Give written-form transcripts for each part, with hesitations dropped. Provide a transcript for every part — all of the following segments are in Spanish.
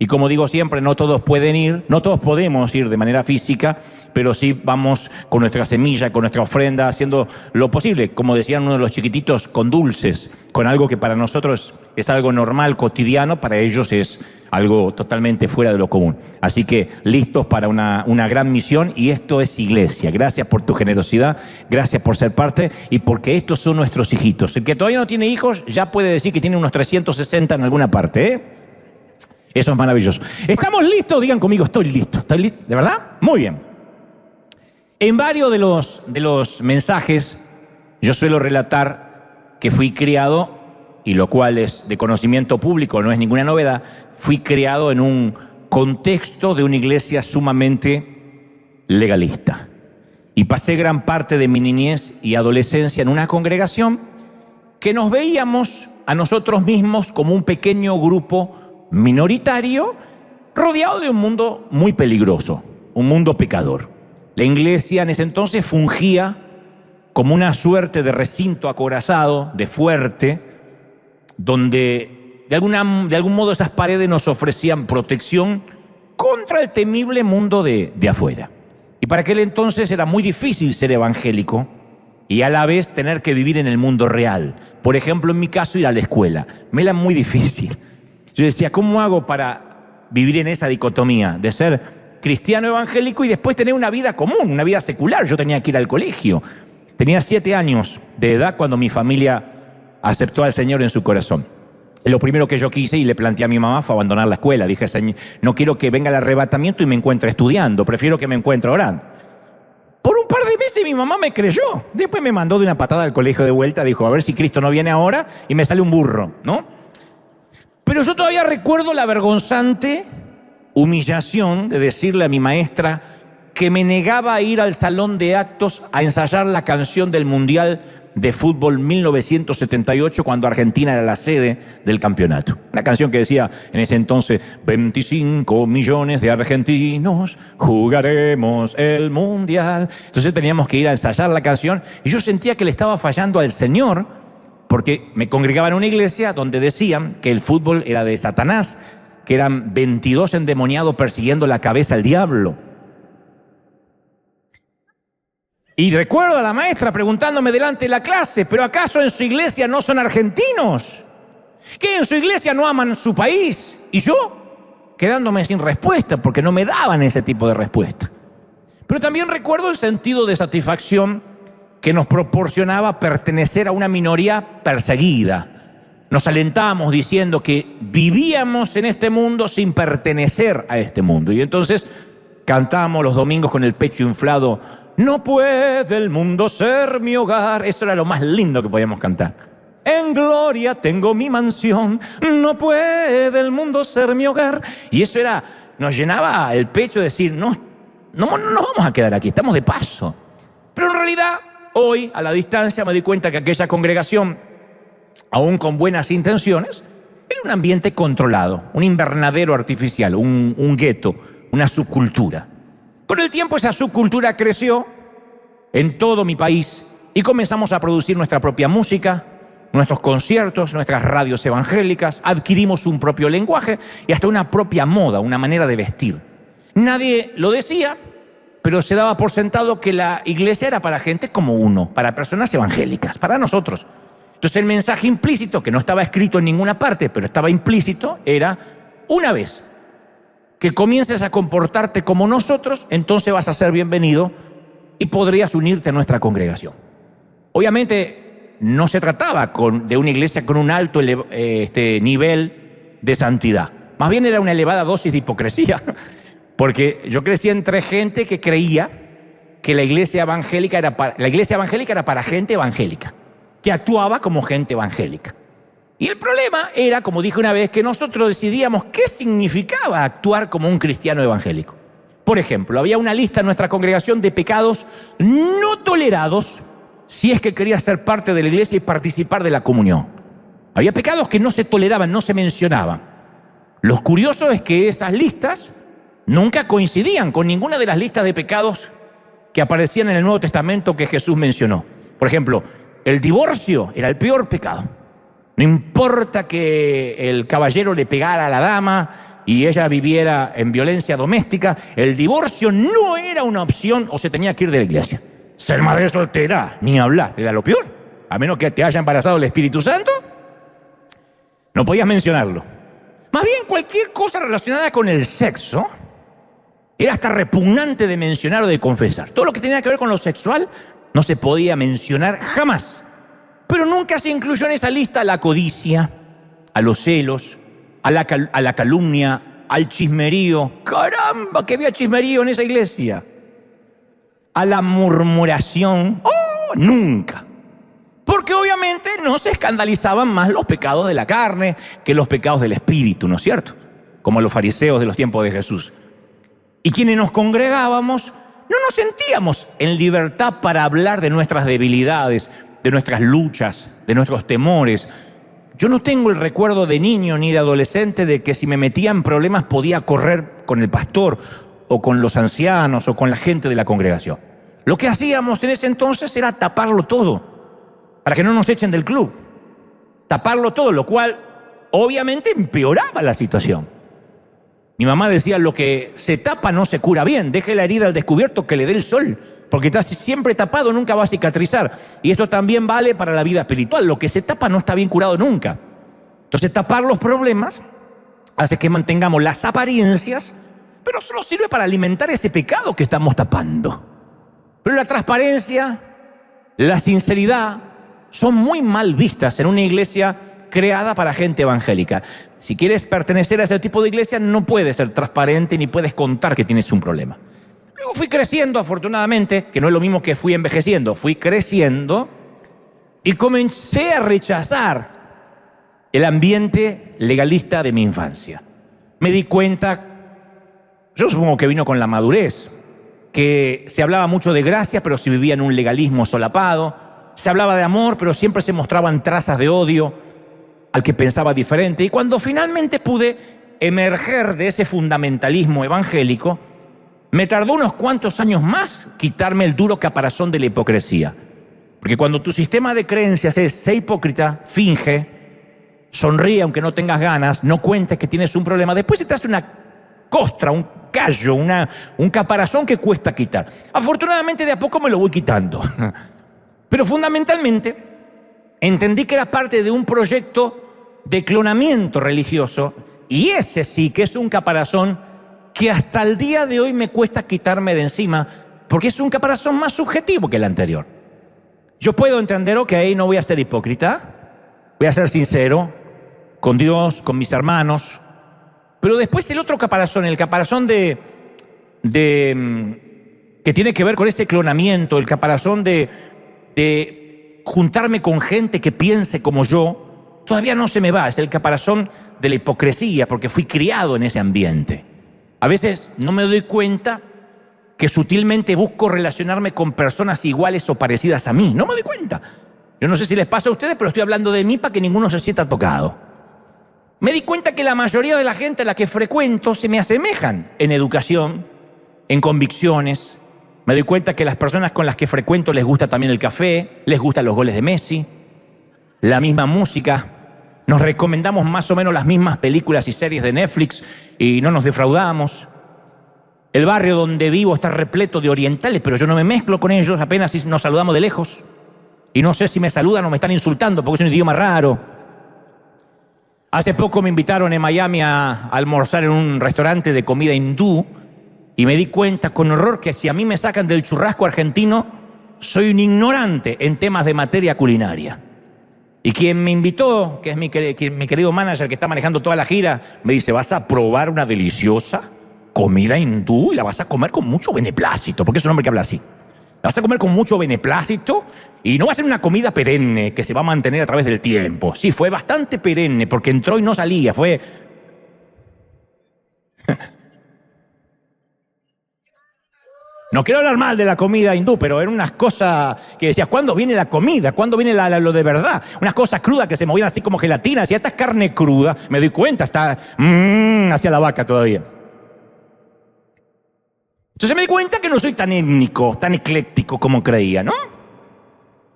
Y como digo siempre, no todos pueden ir, no todos podemos ir de manera física, pero sí vamos con nuestra semilla, con nuestra ofrenda, haciendo lo posible, como decían uno de los chiquititos, con dulces, con algo que para nosotros es algo normal, cotidiano, para ellos es algo totalmente fuera de lo común. Así que listos para una gran misión, y esto es iglesia. Gracias por tu generosidad, gracias por ser parte y porque estos son nuestros hijitos. El que todavía no tiene hijos ya puede decir que tiene unos 360 en alguna parte, ¿eh? Eso es maravilloso. ¿Estamos listos? Digan conmigo, estoy listo. ¿Estoy listo? ¿De verdad? Muy bien. En varios de los mensajes yo suelo relatar que fui criado, y lo cual es de conocimiento público, no es ninguna novedad, fui criado en un contexto de una iglesia sumamente legalista. Y pasé gran parte de mi niñez y adolescencia en una congregación que nos veíamos a nosotros mismos como un pequeño grupo minoritario, rodeado de un mundo muy peligroso, un mundo pecador. La iglesia en ese entonces fungía como una suerte de recinto acorazado, de fuerte, donde de algún modo esas paredes nos ofrecían protección contra el temible mundo de afuera. Y para aquel entonces era muy difícil ser evangélico y a la vez tener que vivir en el mundo real. Por ejemplo, en mi caso, ir a la escuela. Me era muy difícil. Yo decía, ¿cómo hago para vivir en esa dicotomía de ser cristiano evangélico y después tener una vida común, una vida secular? Yo tenía que ir al colegio. Tenía 7 años de edad cuando mi familia aceptó al Señor en su corazón. Lo primero que yo quise y le planteé a mi mamá fue abandonar la escuela. Dije, Señor, no quiero que venga el arrebatamiento y me encuentre estudiando, prefiero que me encuentre orando. Por un par de meses mi mamá me creyó. Después me mandó de una patada al colegio de vuelta, dijo, a ver si Cristo no viene ahora, y me sale un burro, ¿no? Pero yo todavía recuerdo la vergonzante humillación de decirle a mi maestra que me negaba a ir al salón de actos a ensayar la canción del Mundial de Fútbol 1978, cuando Argentina era la sede del campeonato. Una canción que decía en ese entonces, 25 millones de argentinos jugaremos el Mundial. Entonces teníamos que ir a ensayar la canción y yo sentía que le estaba fallando al Señor, porque me congregaba en una iglesia donde decían que el fútbol era de Satanás, que eran 22 endemoniados persiguiendo la cabeza al diablo. Y recuerdo a la maestra preguntándome delante de la clase, ¿pero acaso en su iglesia no son argentinos? ¿Que en su iglesia no aman su país? Y yo quedándome sin respuesta, porque no me daban ese tipo de respuesta. Pero también recuerdo el sentido de satisfacción que nos proporcionaba pertenecer a una minoría perseguida. Nos alentábamos diciendo que vivíamos en este mundo sin pertenecer a este mundo. Y entonces cantábamos los domingos con el pecho inflado, no puede el mundo ser mi hogar. Eso era lo más lindo que podíamos cantar. En gloria tengo mi mansión, no puede el mundo ser mi hogar. Y eso nos llenaba el pecho de decir, no vamos a quedar aquí, estamos de paso. Pero en realidad, hoy, a la distancia, me di cuenta que aquella congregación, aún con buenas intenciones, era un ambiente controlado, un invernadero artificial, un gueto, una subcultura. Con el tiempo esa subcultura creció en todo mi país y comenzamos a producir nuestra propia música, nuestros conciertos, nuestras radios evangélicas, adquirimos un propio lenguaje y hasta una propia moda, una manera de vestir. Nadie lo decía, pero se daba por sentado que la iglesia era para gente como uno, para personas evangélicas, para nosotros. Entonces el mensaje implícito, que no estaba escrito en ninguna parte, pero estaba implícito, era, una vez que comiences a comportarte como nosotros, entonces vas a ser bienvenido y podrías unirte a nuestra congregación. Obviamente no se trataba de una iglesia con un alto nivel de santidad. Más bien era una elevada dosis de hipocresía. Porque yo crecí entre gente que creía que la iglesia evangélica era para gente evangélica, que actuaba como gente evangélica. Y el problema era, como dije una vez, que nosotros decidíamos qué significaba actuar como un cristiano evangélico. Por ejemplo, había una lista en nuestra congregación de pecados no tolerados si es que querías ser parte de la iglesia y participar de la comunión. Había pecados que no se toleraban, no se mencionaban. Lo curioso es que esas listas nunca coincidían con ninguna de las listas de pecados que aparecían en el Nuevo Testamento que Jesús mencionó. Por ejemplo, el divorcio era el peor pecado. No importa que el caballero le pegara a la dama, y ella viviera en violencia doméstica, el divorcio no era una opción o se tenía que ir de la iglesia. Ser madre soltera, ni hablar, era lo peor. A menos que te haya embarazado el Espíritu Santo, no podías mencionarlo. Más bien cualquier cosa relacionada con el sexo era hasta repugnante de mencionar o de confesar. Todo lo que tenía que ver con lo sexual no se podía mencionar jamás. Pero nunca se incluyó en esa lista la codicia, a los celos, a la calumnia, al chismerío. ¡Caramba, que había chismerío en esa iglesia! A la murmuración. ¡Oh, nunca! Porque obviamente no se escandalizaban más los pecados de la carne que los pecados del espíritu, ¿no es cierto? Como los fariseos de los tiempos de Jesús. Y quienes nos congregábamos no nos sentíamos en libertad para hablar de nuestras debilidades, de nuestras luchas, de nuestros temores. Yo no tengo el recuerdo de niño ni de adolescente de que si me metía en problemas podía correr con el pastor o con los ancianos o con la gente de la congregación. Lo que hacíamos en ese entonces era taparlo todo, para que no nos echen del club. Taparlo todo, lo cual obviamente empeoraba la situación. Mi mamá decía, lo que se tapa no se cura bien, deje la herida al descubierto que le dé el sol, porque estás siempre tapado, nunca va a cicatrizar. Y esto también vale para la vida espiritual, lo que se tapa no está bien curado nunca. Entonces tapar los problemas hace que mantengamos las apariencias, pero solo sirve para alimentar ese pecado que estamos tapando. Pero la transparencia, la sinceridad, son muy mal vistas en una iglesia creada para gente evangélica. Si quieres pertenecer a ese tipo de iglesia, no puedes ser transparente ni puedes contar que tienes un problema. Luego fui creciendo, afortunadamente, que no es lo mismo que fui envejeciendo. Fui creciendo y comencé a rechazar el ambiente legalista de mi infancia. Me di cuenta, yo supongo que vino con la madurez, que se hablaba mucho de gracia, pero se vivía en un legalismo solapado. Se hablaba de amor, pero siempre se mostraban trazas de odio al que pensaba diferente. Y cuando finalmente pude emerger de ese fundamentalismo evangélico, me tardó unos cuantos años más quitarme el duro caparazón de la hipocresía. Porque cuando tu sistema de creencias es sé hipócrita, finge, sonríe aunque no tengas ganas, no cuentes que tienes un problema, después se te hace una costra, un callo, un caparazón que cuesta quitar. Afortunadamente de a poco me lo voy quitando. Pero fundamentalmente entendí que era parte de un proyecto de clonamiento religioso, y ese sí que es un caparazón que hasta el día de hoy me cuesta quitarme de encima, porque es un caparazón más subjetivo que el anterior. Yo puedo entender, ok, no voy a ser hipócrita, voy a ser sincero con Dios, con mis hermanos, pero después el otro caparazón, el caparazón que tiene que ver con ese clonamiento, el caparazón de juntarme con gente que piense como yo, todavía no se me va. Es el caparazón de la hipocresía, porque fui criado en ese ambiente. A veces no me doy cuenta que sutilmente busco relacionarme con personas iguales o parecidas a mí. No me doy cuenta. Yo no sé si les pasa a ustedes, pero estoy hablando de mí para que ninguno se sienta tocado. Me di cuenta que la mayoría de la gente a la que frecuento se me asemejan en educación, en convicciones. Me doy cuenta que las personas con las que frecuento les gusta también el café, les gustan los goles de Messi, la misma música. Nos recomendamos más o menos las mismas películas y series de Netflix y no nos defraudamos. El barrio donde vivo está repleto de orientales, pero yo no me mezclo con ellos, apenas nos saludamos de lejos. Y no sé si me saludan o me están insultando porque es un idioma raro. Hace poco me invitaron en Miami a almorzar en un restaurante de comida hindú y me di cuenta con horror que si a mí me sacan del churrasco argentino, soy un ignorante en temas de materia culinaria. Y quien me invitó, que es mi querido manager que está manejando toda la gira, me dice, vas a probar una deliciosa comida hindú y la vas a comer con mucho beneplácito, porque es un hombre que habla así. La vas a comer con mucho beneplácito y no va a ser una comida perenne que se va a mantener a través del tiempo. Sí, fue bastante perenne porque entró y no salía, fue... No quiero hablar mal de la comida hindú, pero eran unas cosas que decías, ¿cuándo viene la comida? ¿Cuándo viene lo de verdad? Unas cosas crudas que se movían así como gelatina. Si esta es carne cruda, me doy cuenta, está hacia la vaca todavía. Entonces me di cuenta que no soy tan étnico, tan ecléctico como creía, ¿no?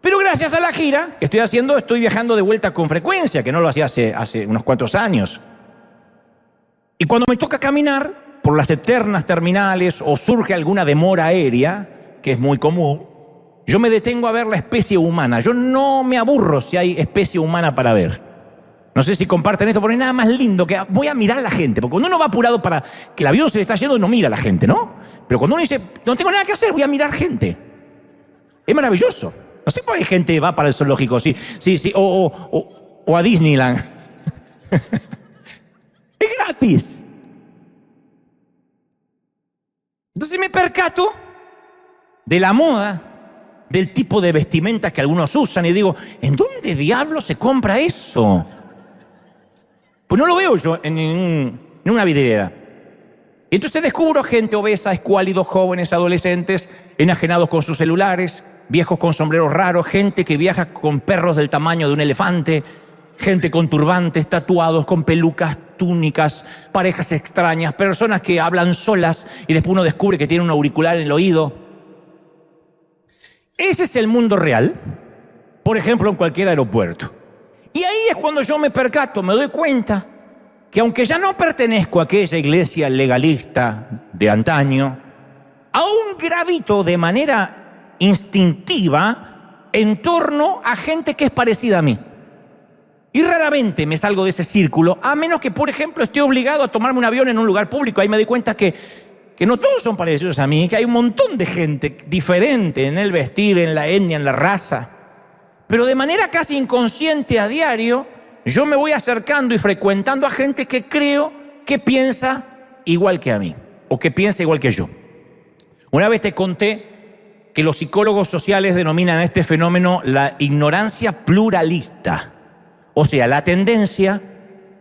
Pero gracias a la gira que estoy haciendo, estoy viajando de vuelta con frecuencia, que no lo hacía hace unos cuantos años. Y cuando me toca caminar por las eternas terminales o surge alguna demora aérea, que es muy común, yo me detengo a ver la especie humana. Yo no me aburro si hay especie humana para ver. No sé si comparten esto, pero no hay nada más lindo que voy a mirar a la gente. Porque cuando uno va apurado para que el avión se le está yendo, no mira a la gente, ¿no? Pero cuando uno dice, no tengo nada que hacer, voy a mirar gente. Es maravilloso. No sé por qué gente va para el zoológico, sí, o a Disneyland. Es gratis. Entonces me percato de la moda, del tipo de vestimenta que algunos usan y digo, ¿en dónde diablos se compra eso? Pues no lo veo yo en una vidriera. Y entonces descubro gente obesa, escuálidos, jóvenes, adolescentes, enajenados con sus celulares, viejos con sombreros raros, gente que viaja con perros del tamaño de un elefante, gente con turbantes, tatuados, con pelucas, túnicas, parejas extrañas, personas que hablan solas y después uno descubre que tienen un auricular en el oído. Ese es el mundo real, por ejemplo, en cualquier aeropuerto. Y ahí es cuando yo me percato, me doy cuenta que aunque ya no pertenezco a aquella iglesia legalista de antaño, aún gravito de manera instintiva en torno a gente que es parecida a mí. Y raramente me salgo de ese círculo, a menos que, por ejemplo, esté obligado a tomarme un avión en un lugar público. Ahí me doy cuenta que no todos son parecidos a mí, que hay un montón de gente diferente en el vestir, en la etnia, en la raza. Pero de manera casi inconsciente a diario, yo me voy acercando y frecuentando a gente que creo que piensa igual que a mí, o que piensa igual que yo. Una vez te conté que los psicólogos sociales denominan a este fenómeno la ignorancia pluralista. O sea, la tendencia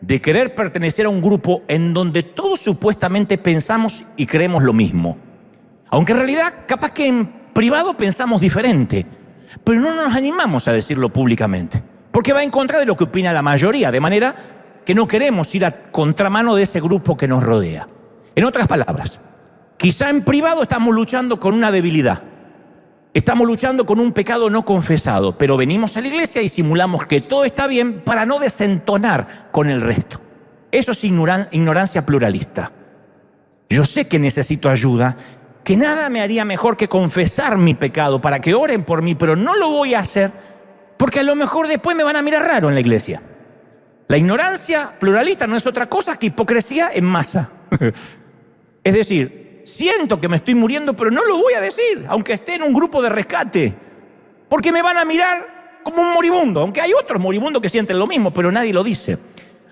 de querer pertenecer a un grupo en donde todos supuestamente pensamos y creemos lo mismo. Aunque en realidad, capaz que en privado pensamos diferente, pero no nos animamos a decirlo públicamente, porque va en contra de lo que opina la mayoría, de manera que no queremos ir a contramano de ese grupo que nos rodea. En otras palabras, quizá en privado estamos luchando con una debilidad. Estamos luchando con un pecado no confesado, pero venimos a la iglesia y simulamos que todo está bien para no desentonar con el resto. Eso es ignorancia pluralista. Yo sé que necesito ayuda, que nada me haría mejor que confesar mi pecado para que oren por mí, pero no lo voy a hacer porque a lo mejor después me van a mirar raro en la iglesia. La ignorancia pluralista no es otra cosa que hipocresía en masa. Es decir, siento que me estoy muriendo, pero no lo voy a decir, aunque esté en un grupo de rescate, porque me van a mirar como un moribundo, aunque hay otros moribundos que sienten lo mismo, pero nadie lo dice.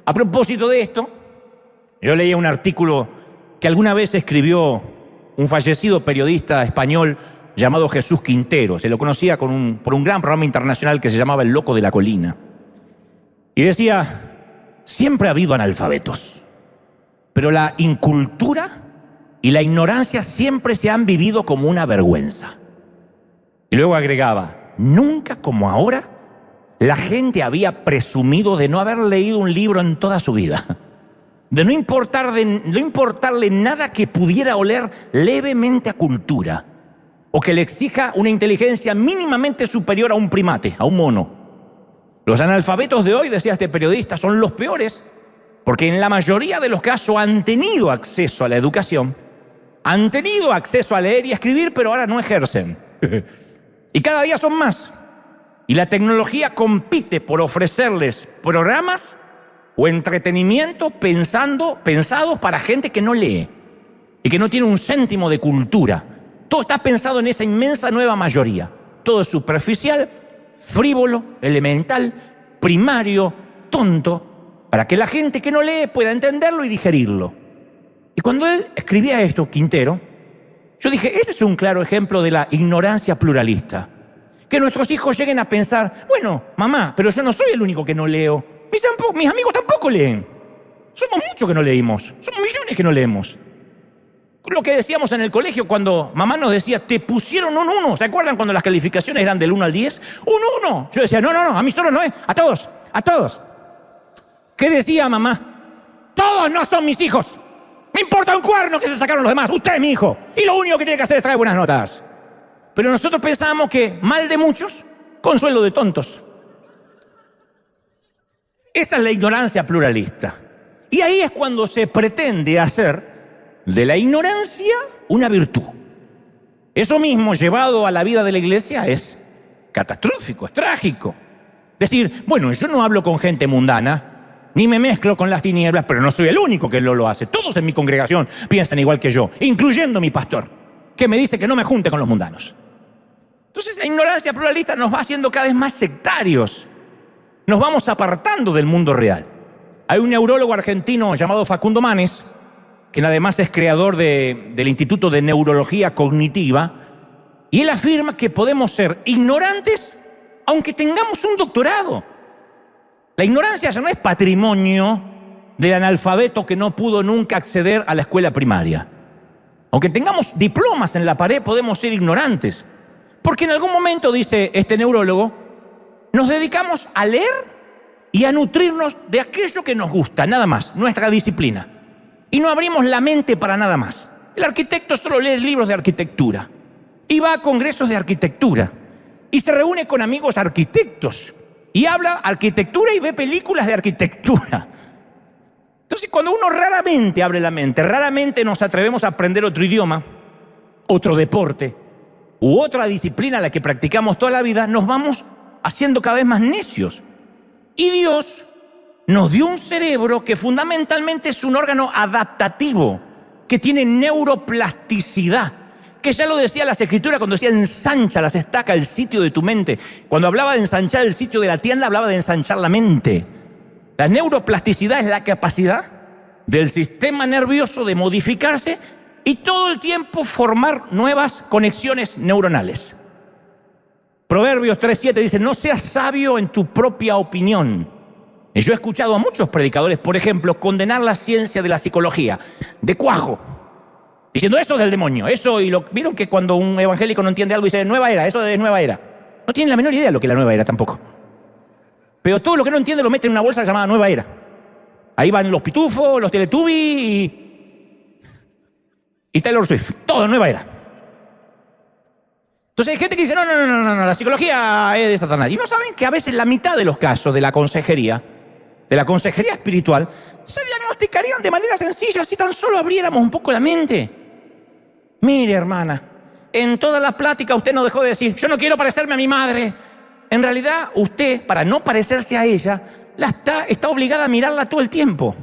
A propósito de esto, yo leí un artículo que alguna vez escribió un fallecido periodista español llamado Jesús Quintero. Se lo conocía por un gran programa internacional que se llamaba El Loco de la Colina. Y decía, siempre ha habido analfabetos, pero la incultura y la ignorancia siempre se han vivido como una vergüenza. Y luego agregaba, nunca como ahora la gente había presumido de no haber leído un libro en toda su vida, de no importarle nada que pudiera oler levemente a cultura, o que le exija una inteligencia mínimamente superior a un primate, a un mono. Los analfabetos de hoy, decía este periodista, son los peores, porque en la mayoría de los casos han tenido acceso a la educación, han tenido acceso a leer y a escribir, pero ahora no ejercen. Y cada día son más. Y la tecnología compite por ofrecerles programas o entretenimiento pensados para gente que no lee y que no tiene un céntimo de cultura. Todo está pensado en esa inmensa nueva mayoría. Todo es superficial, frívolo, elemental, primario, tonto, para que la gente que no lee pueda entenderlo y digerirlo. Y cuando él escribía esto, Quintero, yo dije, ese es un claro ejemplo de la ignorancia pluralista. Que nuestros hijos lleguen a pensar, bueno, mamá, pero yo no soy el único que no leo. Mis amigos tampoco leen. Somos muchos que no leímos. Somos millones que no leemos. Lo que decíamos en el colegio cuando mamá nos decía, te pusieron un 1. ¿Se acuerdan cuando las calificaciones eran del 1 al 10? ¡Un 1! Yo decía, no, a mí solo no es. A todos. ¿Qué decía mamá? Todos no son mis hijos. Me importa un cuerno que se sacaron los demás. Usted es mi hijo. Y lo único que tiene que hacer es traer buenas notas. Pero nosotros pensábamos que mal de muchos, consuelo de tontos. Esa es la ignorancia pluralista. Y ahí es cuando se pretende hacer de la ignorancia una virtud. Eso mismo, llevado a la vida de la iglesia, es catastrófico, es trágico. Decir, bueno, yo no hablo con gente mundana, ni me mezclo con las tinieblas, pero no soy el único que lo hace. Todos en mi congregación piensan igual que yo, incluyendo mi pastor, que me dice que no me junte con los mundanos. Entonces la ignorancia pluralista nos va haciendo cada vez más sectarios. Nos vamos apartando del mundo real. Hay un neurólogo argentino llamado Facundo Manes, quien además es creador del Instituto de Neurología Cognitiva, y él afirma que podemos ser ignorantes aunque tengamos un doctorado. La ignorancia ya no es patrimonio del analfabeto que no pudo nunca acceder a la escuela primaria. Aunque tengamos diplomas en la pared, podemos ser ignorantes. Porque en algún momento, dice este neurólogo, nos dedicamos a leer y a nutrirnos de aquello que nos gusta, nada más, nuestra disciplina. Y no abrimos la mente para nada más. El arquitecto solo lee libros de arquitectura y va a congresos de arquitectura y se reúne con amigos arquitectos y habla arquitectura y ve películas de arquitectura. Entonces, cuando uno raramente abre la mente, raramente nos atrevemos a aprender otro idioma, otro deporte u otra disciplina a la que practicamos toda la vida, nos vamos haciendo cada vez más necios. Y Dios nos dio un cerebro que fundamentalmente es un órgano adaptativo, que tiene neuroplasticidad, que ya lo decía las Escrituras cuando decía ensancha las estacas, el sitio de tu mente. Cuando hablaba de ensanchar el sitio de la tienda, hablaba de ensanchar la mente. La neuroplasticidad es la capacidad del sistema nervioso de modificarse y todo el tiempo formar nuevas conexiones neuronales. Proverbios 3:7 dice, no seas sabio en tu propia opinión. Y yo he escuchado a muchos predicadores, por ejemplo, condenar la ciencia de la psicología, de cuajo, diciendo eso es del demonio, eso, y vieron que cuando un evangélico no entiende algo dice nueva era, eso es nueva era. No tienen la menor idea de lo que es la nueva era tampoco. Pero todo lo que no entiende lo mete en una bolsa llamada nueva era. Ahí van los pitufos, los Teletubbies y Taylor Swift, todo nueva era. Entonces hay gente que dice, no, la psicología es de Satanás. Y no saben que a veces la mitad de los casos de la consejería espiritual, se diagnosticarían de manera sencilla si tan solo abriéramos un poco la mente. Mire, hermana, en toda la plática usted no dejó de decir, yo no quiero parecerme a mi madre. En realidad, usted, para no parecerse a ella, está obligada a mirarla todo el tiempo.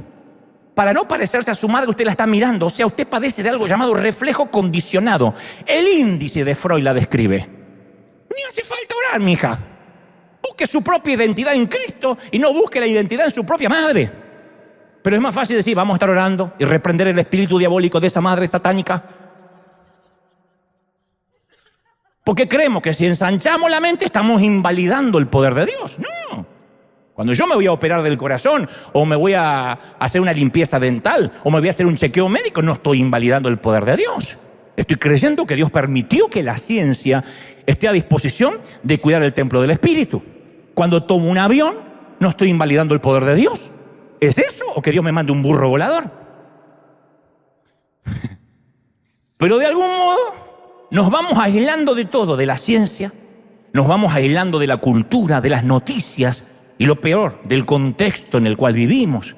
Para no parecerse a su madre, usted la está mirando. O sea, usted padece de algo llamado reflejo condicionado. El índice de Freud la describe. Ni hace falta orar, mija. Busque su propia identidad en Cristo y no busque la identidad en su propia madre. Pero es más fácil decir, vamos a estar orando y reprender el espíritu diabólico de esa madre satánica. Porque creemos que si ensanchamos la mente estamos invalidando el poder de Dios. No. Cuando yo me voy a operar del corazón o me voy a hacer una limpieza dental o me voy a hacer un chequeo médico, no estoy invalidando el poder de Dios. Estoy creyendo que Dios permitió que la ciencia esté a disposición de cuidar el templo del Espíritu. Cuando tomo un avión, no estoy invalidando el poder de Dios. ¿Es eso o que Dios me mande un burro volador? Pero de algún modo nos vamos aislando de todo, de la ciencia, nos vamos aislando de la cultura, de las noticias y lo peor, del contexto en el cual vivimos.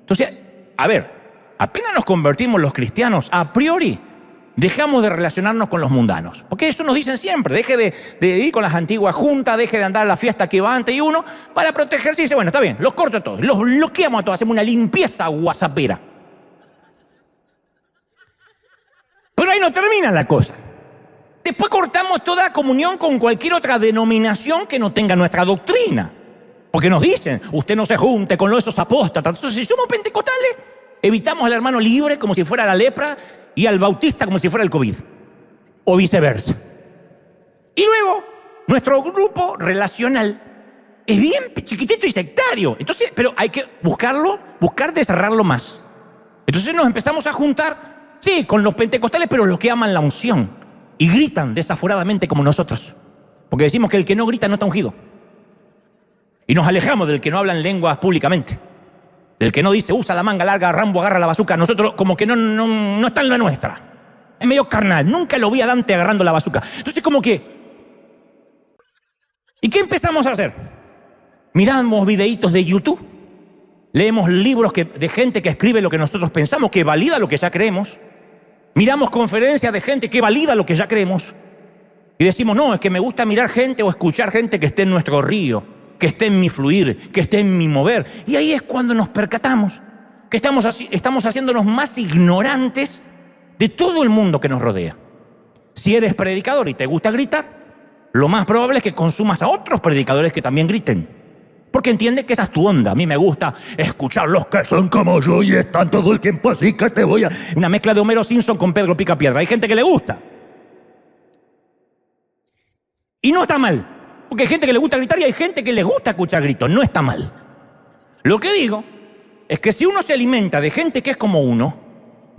Entonces, a ver, apenas nos convertimos los cristianos, a priori dejamos de relacionarnos con los mundanos. Porque eso nos dicen siempre, deje de ir con las antiguas juntas, deje de andar a la fiesta que va antes y uno, para protegerse y dice, bueno, está bien, los corto a todos, los bloqueamos a todos, hacemos una limpieza whatsappera. Pero ahí no termina la cosa. Después cortamos toda comunión con cualquier otra denominación que no tenga nuestra doctrina. Porque nos dicen, usted no se junte con esos apóstatas. Entonces, si somos pentecostales, evitamos al hermano libre como si fuera la lepra y al bautista como si fuera el COVID. O viceversa. Y luego, nuestro grupo relacional es bien chiquitito y sectario. Entonces, pero hay que buscar de cerrarlo más. Entonces nos empezamos a juntar, sí, con los pentecostales, pero los que aman la unción. Y gritan desaforadamente como nosotros. Porque decimos que el que no grita no está ungido. Y nos alejamos del que no habla en lenguas públicamente. Del que no dice, usa la manga larga, Rambo agarra la bazuca. Nosotros como que no está en la nuestra. Es medio carnal. Nunca lo vi a Dante agarrando la bazuca. Entonces como que... ¿Y qué empezamos a hacer? Miramos videitos de YouTube Leemos libros de gente que escribe lo que nosotros pensamos, que valida lo que ya creemos. Miramos conferencias de gente que valida lo que ya creemos. Y decimos, no, es que me gusta mirar gente o escuchar gente que esté en nuestro río, que esté en mi fluir, que esté en mi mover. Y ahí es cuando nos percatamos que estamos haciéndonos más ignorantes de todo el mundo que nos rodea. Si eres predicador y te gusta gritar, lo más probable es que consumas a otros predicadores que también griten. Porque entiende que esa es tu onda. A mí me gusta escuchar los que son como yo y están todo el tiempo así que te voy a... Una mezcla de Homero Simpson con Pedro Picapiedra. Hay gente que le gusta. Y no está mal. Porque hay gente que le gusta gritar y hay gente que le gusta escuchar gritos. No está mal. Lo que digo es que si uno se alimenta de gente que es como uno,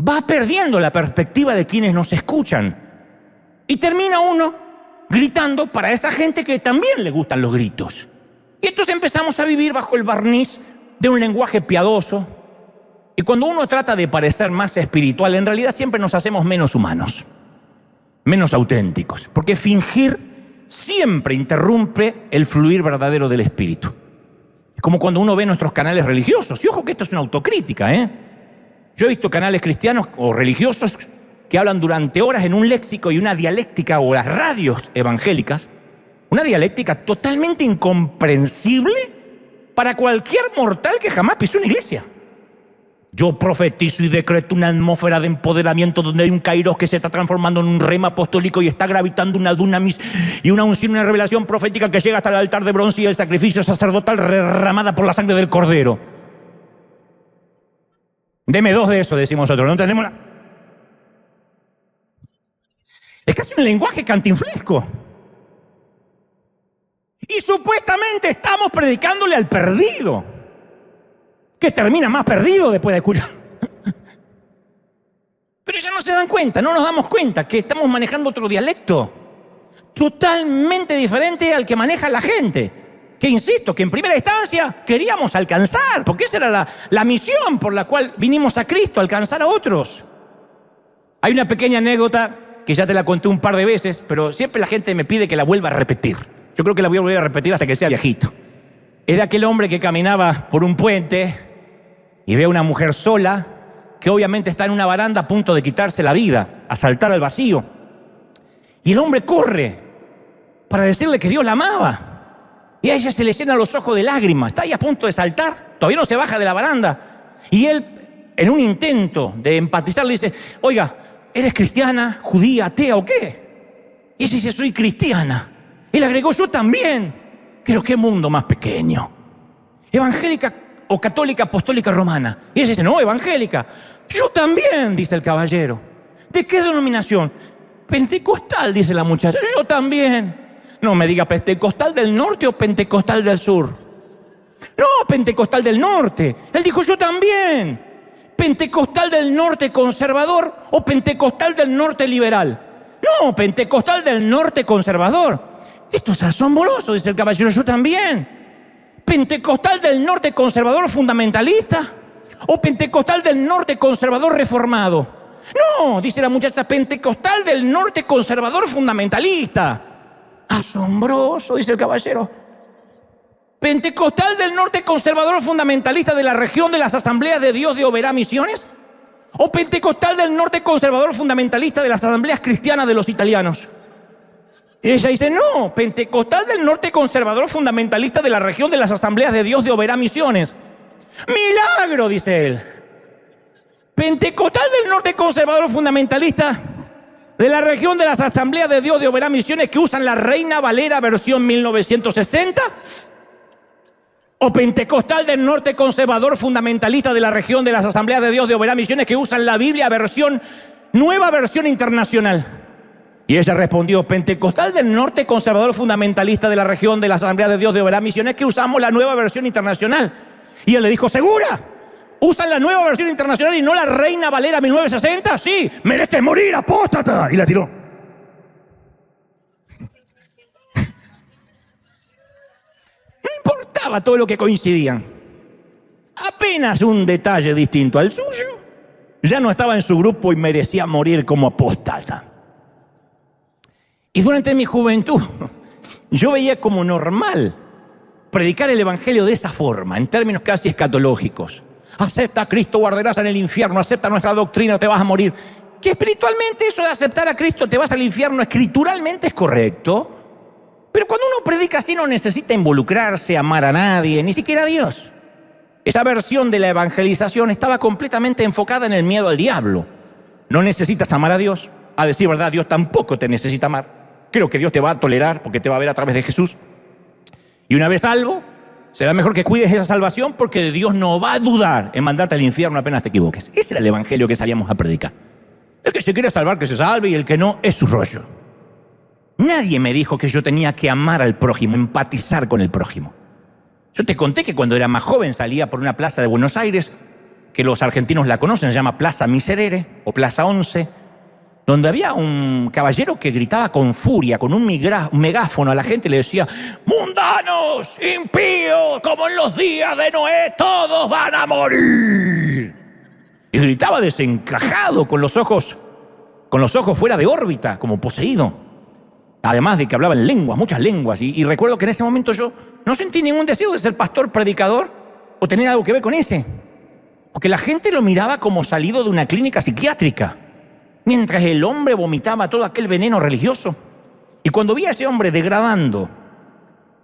va perdiendo la perspectiva de quienes nos escuchan. Y termina uno gritando para esa gente que también le gustan los gritos. Y entonces empezamos a vivir bajo el barniz de un lenguaje piadoso. Y cuando uno trata de parecer más espiritual, en realidad siempre nos hacemos menos humanos, menos auténticos. Porque fingir siempre interrumpe el fluir verdadero del espíritu. Es como cuando uno ve nuestros canales religiosos. Y ojo que esto es una autocrítica, ¿eh? Yo he visto canales cristianos o religiosos que hablan durante horas en un léxico y una dialéctica, o las radios evangélicas, una dialéctica totalmente incomprensible para cualquier mortal que jamás pisó una iglesia. Yo profetizo y decreto una atmósfera de empoderamiento donde hay un kairos que se está transformando en un rema apostólico y está gravitando una dunamis y una unción, una revelación profética que llega hasta el altar de bronce y el sacrificio sacerdotal derramada por la sangre del Cordero. Deme 2 de eso, decimos nosotros, no entendemos nada. Es casi un lenguaje cantinflesco. Y supuestamente estamos predicándole al perdido, que termina más perdido después de escuchar. Pero ya no se dan cuenta, no nos damos cuenta que estamos manejando otro dialecto totalmente diferente al que maneja la gente. Que insisto, que en primera instancia queríamos alcanzar, porque esa era la misión por la cual vinimos a Cristo, alcanzar a otros. Hay una pequeña anécdota que ya te la conté un par de veces, pero siempre la gente me pide que la vuelva a repetir. Yo creo que la voy a volver a repetir hasta que sea viejito. Era aquel hombre que caminaba por un puente y ve a una mujer sola que obviamente está en una baranda a punto de quitarse la vida, a saltar al vacío. Y el hombre corre para decirle que Dios la amaba. Y a ella se le llenan los ojos de lágrimas. Está ahí a punto de saltar, todavía no se baja de la baranda. Y él, en un intento de empatizar, le dice, oiga, ¿eres cristiana, judía, atea o qué? Y ella dice, soy cristiana. Él agregó, yo también. Pero qué mundo más pequeño. Evangélica o católica apostólica romana. Y ella dice, no, evangélica. Yo también, dice el caballero. ¿De qué denominación? Pentecostal, dice la muchacha. Yo también. No me diga pentecostal del norte o pentecostal del sur. No, pentecostal del norte. Él dijo, yo también. Pentecostal del norte conservador o pentecostal del norte liberal. No, pentecostal del norte conservador. Esto es asombroso, dice el caballero, yo también. ¿Pentecostal del norte conservador fundamentalista o pentecostal del norte conservador reformado? No, dice la muchacha, pentecostal del norte conservador fundamentalista. Asombroso, dice el caballero. ¿Pentecostal del norte conservador fundamentalista de la región de las Asambleas de Dios de Oberá Misiones? ¿O pentecostal del norte conservador fundamentalista de las Asambleas Cristianas de los Italianos? Y ella dice, no, pentecostal del norte conservador fundamentalista de la región de las Asambleas de Dios de Oberá Misiones. ¡Milagro!, dice él. Pentecostal del norte conservador fundamentalista de la región de las Asambleas de Dios de Oberá Misiones que usan la Reina Valera versión 1960. O pentecostal del norte conservador fundamentalista de la región de las Asambleas de Dios de Oberá Misiones que usan la Biblia nueva versión internacional. Y ella respondió, pentecostal del norte conservador fundamentalista de la región de las Asambleas de Dios de Oberá Misiones que usamos la nueva versión internacional. Y él le dijo, ¿segura? ¿Usan la nueva versión internacional y no la Reina Valera 1960? Sí, merece morir, apóstata. Y la tiró. No importaba todo lo que coincidían. Apenas un detalle distinto al suyo, ya no estaba en su grupo y merecía morir como apóstata. Y durante mi juventud, yo veía como normal predicar el evangelio de esa forma, en términos casi escatológicos. Acepta a Cristo o arderás en el infierno, acepta nuestra doctrina o te vas a morir. Que espiritualmente eso de aceptar a Cristo te vas al infierno, escrituralmente es correcto. Pero cuando uno predica así no necesita involucrarse, amar a nadie, ni siquiera a Dios. Esa versión de la evangelización estaba completamente enfocada en el miedo al diablo. No necesitas amar a Dios. A decir verdad, Dios tampoco te necesita amar. Creo que Dios te va a tolerar porque te va a ver a través de Jesús. Y una vez salvo, será mejor que cuides esa salvación porque Dios no va a dudar en mandarte al infierno apenas te equivoques. Ese era el evangelio que salíamos a predicar. El que se quiere salvar, que se salve, y el que no, es su rollo. Nadie me dijo que yo tenía que amar al prójimo, empatizar con el prójimo. Yo te conté que cuando era más joven salía por una plaza de Buenos Aires, que los argentinos la conocen, se llama Plaza Miserere o Plaza 11, donde había un caballero que gritaba con furia, con un megáfono a la gente, le decía: mundanos, impíos, como en los días de Noé, todos van a morir. Y gritaba desencajado, con los ojos fuera de órbita, como poseído. Además de que hablaba en lenguas, muchas lenguas. Y recuerdo que en ese momento yo no sentí ningún deseo de ser pastor, predicador o tener algo que ver con ese. Porque la gente lo miraba como salido de una clínica psiquiátrica, mientras el hombre vomitaba todo aquel veneno religioso. Y cuando vi a ese hombre degradando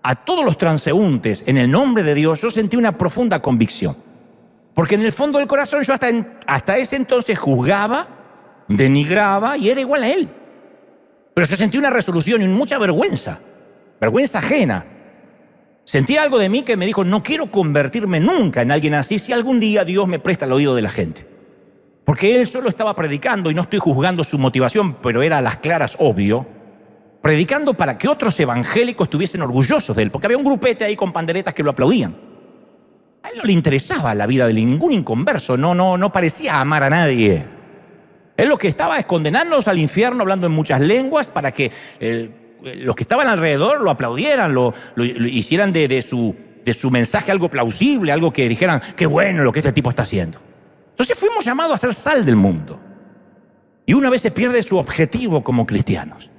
a todos los transeúntes en el nombre de Dios, yo sentí una profunda convicción. Porque en el fondo del corazón yo hasta ese entonces juzgaba, denigraba y era igual a él. Pero yo sentí una resolución y mucha vergüenza ajena. Sentí algo de mí que me dijo: no quiero convertirme nunca en alguien así si algún día Dios me presta el oído de la gente. Porque él solo estaba predicando, y no estoy juzgando su motivación, pero era a las claras obvio, predicando para que otros evangélicos estuviesen orgullosos de él, porque había un grupete ahí con panderetas que lo aplaudían. A él no le interesaba la vida de ningún inconverso, no parecía amar a nadie. Él lo que estaba es condenarnos al infierno hablando en muchas lenguas para que los que estaban alrededor lo aplaudieran, lo hicieran de su mensaje algo plausible, algo que dijeran: qué bueno lo que este tipo está haciendo. Entonces fuimos llamados a ser sal del mundo. Y una vez se pierde su objetivo como cristianos.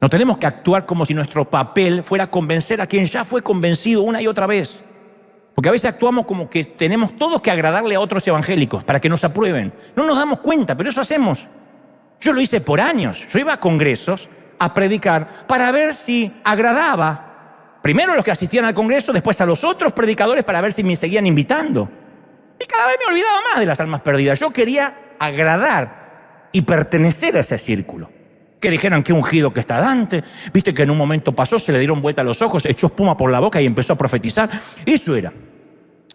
No tenemos que actuar como si nuestro papel fuera convencer a quien ya fue convencido una y otra vez. Porque a veces actuamos como que tenemos todos que agradarle a otros evangélicos para que nos aprueben. No nos damos cuenta, pero eso hacemos. Yo lo hice por años. Yo iba a congresos a predicar para ver si agradaba primero a los que asistían al congreso, después a los otros predicadores para ver si me seguían invitando. Y cada vez me olvidaba más de las almas perdidas. Yo quería agradar y pertenecer a ese círculo. Que dijeran: qué ungido que está Dante. Viste que en un momento pasó, se le dieron vuelta a los ojos, echó espuma por la boca y empezó a profetizar. Eso era.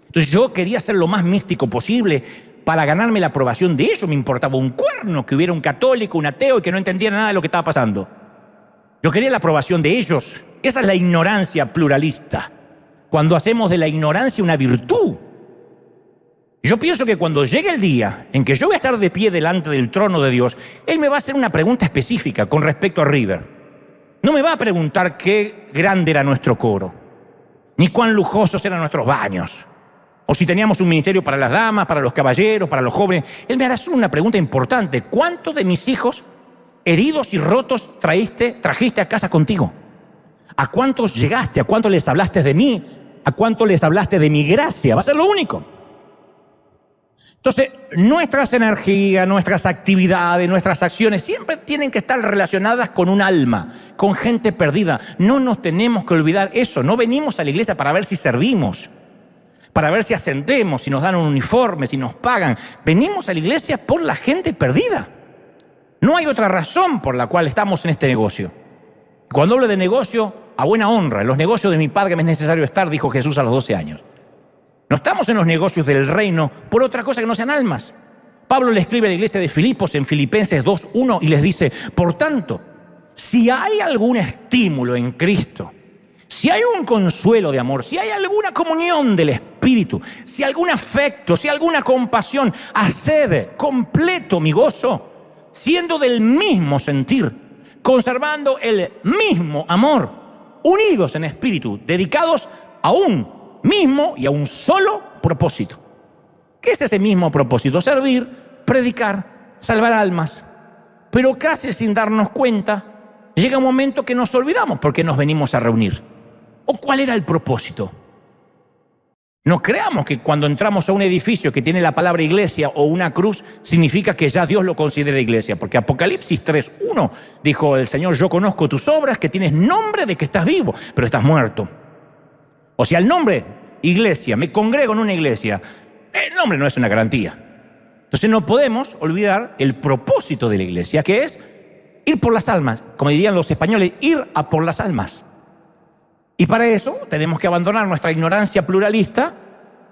Entonces yo quería ser lo más místico posible para ganarme la aprobación de ellos. Me importaba un cuerno que hubiera un católico, un ateo y que no entendiera nada de lo que estaba pasando. Yo quería la aprobación de ellos. Esa es la ignorancia pluralista. Cuando hacemos de la ignorancia una virtud. Yo pienso que cuando llegue el día en que yo voy a estar de pie delante del trono de Dios, Él me va a hacer una pregunta específica con respecto a River. No me va a preguntar qué grande era nuestro coro, ni cuán lujosos eran nuestros baños, o si teníamos un ministerio para las damas, para los caballeros, para los jóvenes. Él me hará solo una pregunta importante: ¿cuántos de mis hijos heridos y rotos trajiste a casa contigo? ¿A cuántos llegaste? ¿A cuántos les hablaste de mí? ¿A cuántos les hablaste de mi gracia? Va a ser lo único. Entonces, nuestras energías, nuestras actividades, nuestras acciones siempre tienen que estar relacionadas con un alma, con gente perdida. No nos tenemos que olvidar eso. No venimos a la iglesia para ver si servimos, para ver si ascendemos, si nos dan un uniforme, si nos pagan. Venimos a la iglesia por la gente perdida. No hay otra razón por la cual estamos en este negocio. Cuando hablo de negocio, a buena honra, en los negocios de mi padre me es necesario estar, dijo Jesús a los 12 años. No estamos en los negocios del reino por otra cosa que no sean almas. Pablo le escribe a la iglesia de Filipos en Filipenses 2:1 y les dice: por tanto, si hay algún estímulo en Cristo, si hay un consuelo de amor, si hay alguna comunión del Espíritu, si algún afecto, si alguna compasión, haced completo mi gozo, siendo del mismo sentir, conservando el mismo amor, unidos en espíritu, dedicados a un mismo y a un solo propósito. ¿Qué es ese mismo propósito? Servir, predicar, salvar almas. Pero casi sin darnos cuenta, llega un momento que nos olvidamos por qué nos venimos a reunir. ¿O cuál era el propósito? No creamos que cuando entramos a un edificio que tiene la palabra iglesia o una cruz, significa que ya Dios lo considera iglesia. Porque Apocalipsis 3:1 dijo el Señor: yo conozco tus obras, que tienes nombre de que estás vivo, pero estás muerto. O sea, el nombre iglesia, me congrego en una iglesia, el nombre no es una garantía. Entonces no podemos olvidar el propósito de la iglesia, que es ir por las almas. Como dirían los españoles, ir a por las almas. Y para eso tenemos que abandonar nuestra ignorancia pluralista,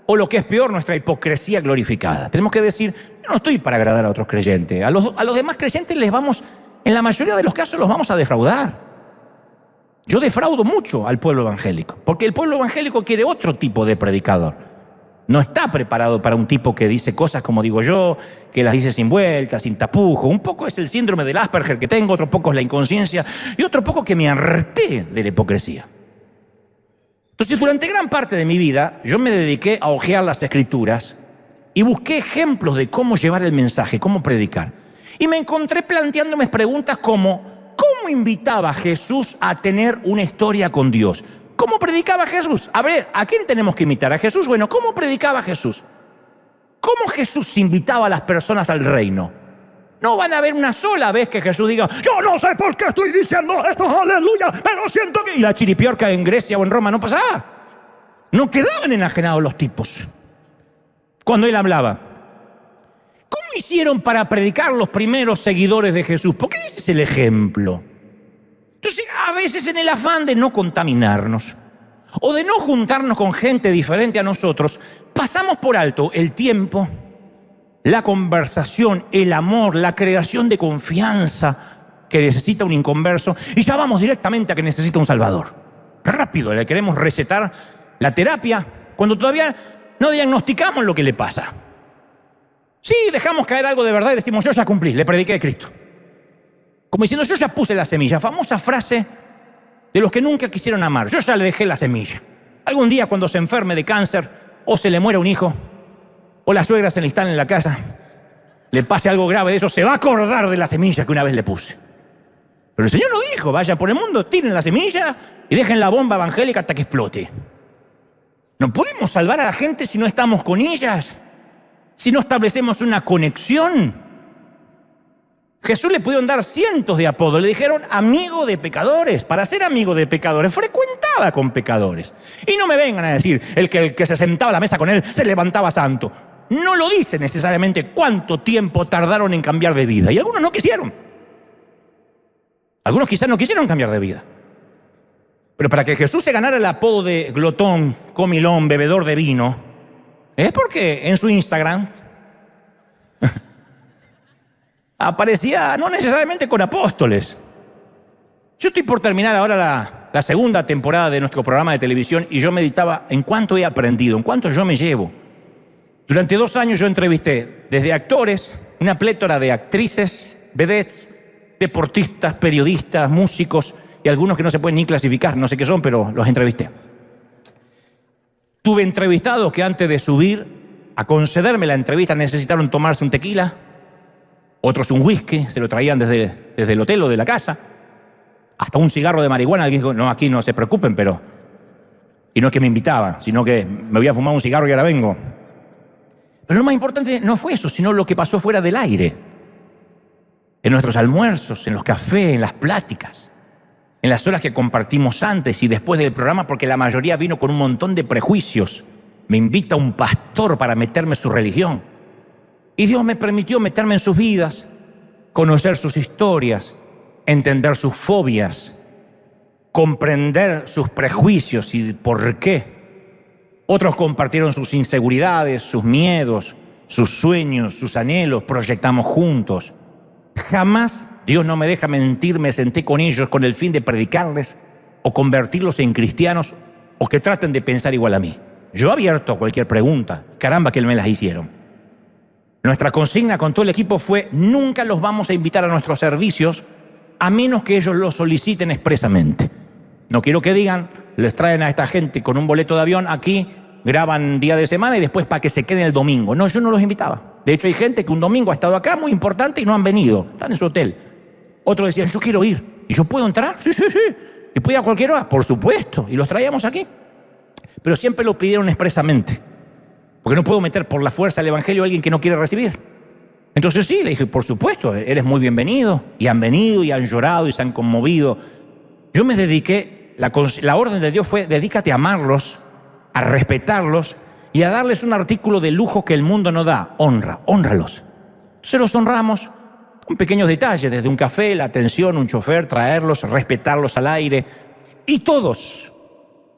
o lo que es peor, nuestra hipocresía glorificada. Tenemos que decir: yo no estoy para agradar a otros creyentes. A los demás creyentes en la mayoría de los casos los vamos a defraudar. Yo defraudo mucho al pueblo evangélico, porque el pueblo evangélico quiere otro tipo de predicador. No está preparado para un tipo que dice cosas como digo yo, que las dice sin vueltas, sin tapujo. Un poco es el síndrome del Asperger que tengo, otro poco es la inconsciencia, y otro poco que me harté de la hipocresía. Entonces, durante gran parte de mi vida, yo me dediqué a hojear las Escrituras y busqué ejemplos de cómo llevar el mensaje, cómo predicar. Y me encontré planteándome preguntas como: ¿cómo invitaba a Jesús a tener una historia con Dios? ¿Cómo predicaba Jesús? A ver, ¿a quién tenemos que imitar? ¿A Jesús? Bueno, ¿cómo predicaba Jesús? ¿Cómo Jesús invitaba a las personas al reino? No van a ver una sola vez que Jesús diga: yo no sé por qué estoy diciendo esto, aleluya, pero siento que... Y la chiripiorca en Grecia o en Roma no pasaba. No quedaban enajenados los tipos cuando él hablaba. ¿Cómo hicieron para predicar los primeros seguidores de Jesús? Porque ese es el ejemplo. Entonces, a veces en el afán de no contaminarnos o de no juntarnos con gente diferente a nosotros, pasamos por alto el tiempo, la conversación, el amor, la creación de confianza que necesita un inconverso, y ya vamos directamente a que necesita un salvador. Rápido, le queremos recetar la terapia cuando todavía no diagnosticamos lo que le pasa. Sí, dejamos caer algo de verdad y decimos: yo ya cumplí, le prediqué de Cristo. Como diciendo: yo ya puse la semilla. Famosa frase de los que nunca quisieron amar: yo ya le dejé la semilla. Algún día, cuando se enferme de cáncer, o se le muera un hijo, o la suegra se le instala en la casa, le pase algo grave de eso, se va a acordar de la semilla que una vez le puse. Pero el Señor no dijo: vayan por el mundo, tiren la semilla y dejen la bomba evangélica hasta que explote. No podemos salvar a la gente si no estamos con ellas, si no establecemos una conexión. Jesús le pudieron dar cientos de apodos. Le dijeron amigo de pecadores. Para ser amigo de pecadores, frecuentaba con pecadores. Y no me vengan a decir el que se sentaba a la mesa con él se levantaba santo. No lo dice necesariamente cuánto tiempo tardaron en cambiar de vida. Y algunos no quisieron. Algunos quizás no quisieron cambiar de vida. Pero para que Jesús se ganara el apodo de glotón, comilón, bebedor de vino, es porque en su Instagram aparecía no necesariamente con apóstoles. Yo estoy por terminar ahora la segunda temporada de nuestro programa de televisión, y yo meditaba en cuánto he aprendido, en cuánto yo me llevo. Durante 2 años yo entrevisté desde actores, una plétora de actrices, vedettes, deportistas, periodistas, músicos y algunos que no se pueden ni clasificar, no sé qué son, pero los entrevisté. Tuve entrevistados que antes de subir a concederme la entrevista necesitaron tomarse un tequila, otros un whisky, se lo traían desde el hotel o de la casa, hasta un cigarro de marihuana. Alguien dijo: no, aquí no se preocupen, pero... Y no es que me invitaban, sino que me voy a fumar un cigarro y ahora vengo. Pero lo más importante no fue eso, sino lo que pasó fuera del aire. En nuestros almuerzos, en los cafés, en las pláticas, en las horas que compartimos antes y después del programa, porque la mayoría vino con un montón de prejuicios. Me invita un pastor para meterme en su religión. Y Dios me permitió meterme en sus vidas, conocer sus historias, entender sus fobias, comprender sus prejuicios y por qué. Otros compartieron sus inseguridades, sus miedos, sus sueños, sus anhelos, proyectamos juntos. Jamás, Dios no me deja mentir, me senté con ellos con el fin de predicarles o convertirlos en cristianos o que traten de pensar igual a mí. Yo abierto a cualquier pregunta, caramba que me las hicieron. Nuestra consigna con todo el equipo fue: nunca los vamos a invitar a nuestros servicios a menos que ellos lo soliciten expresamente. No quiero que digan: les traen a esta gente con un boleto de avión aquí, graban día de semana y después para que se queden el domingo. No, yo no los invitaba. De hecho, hay gente que un domingo ha estado acá muy importante y no han venido, están en su hotel. Otros decían: yo quiero ir. ¿Y yo puedo entrar? Sí. ¿Y puedo ir a cualquier hora? Por supuesto. Y los traíamos aquí. pero siempre lo pidieron expresamente, porque no puedo meter por la fuerza el evangelio a alguien que no quiere recibir. Entonces sí, le dije, por supuesto, eres muy bienvenido, y han venido, y han llorado, y se han conmovido. Yo me dediqué, la orden de Dios fue, dedícate a amarlos, a respetarlos, y a darles un artículo de lujo que el mundo no da, hónralos. Entonces los honramos con pequeños detalles, desde un café, la atención, un chofer, traerlos, respetarlos al aire. Y todos,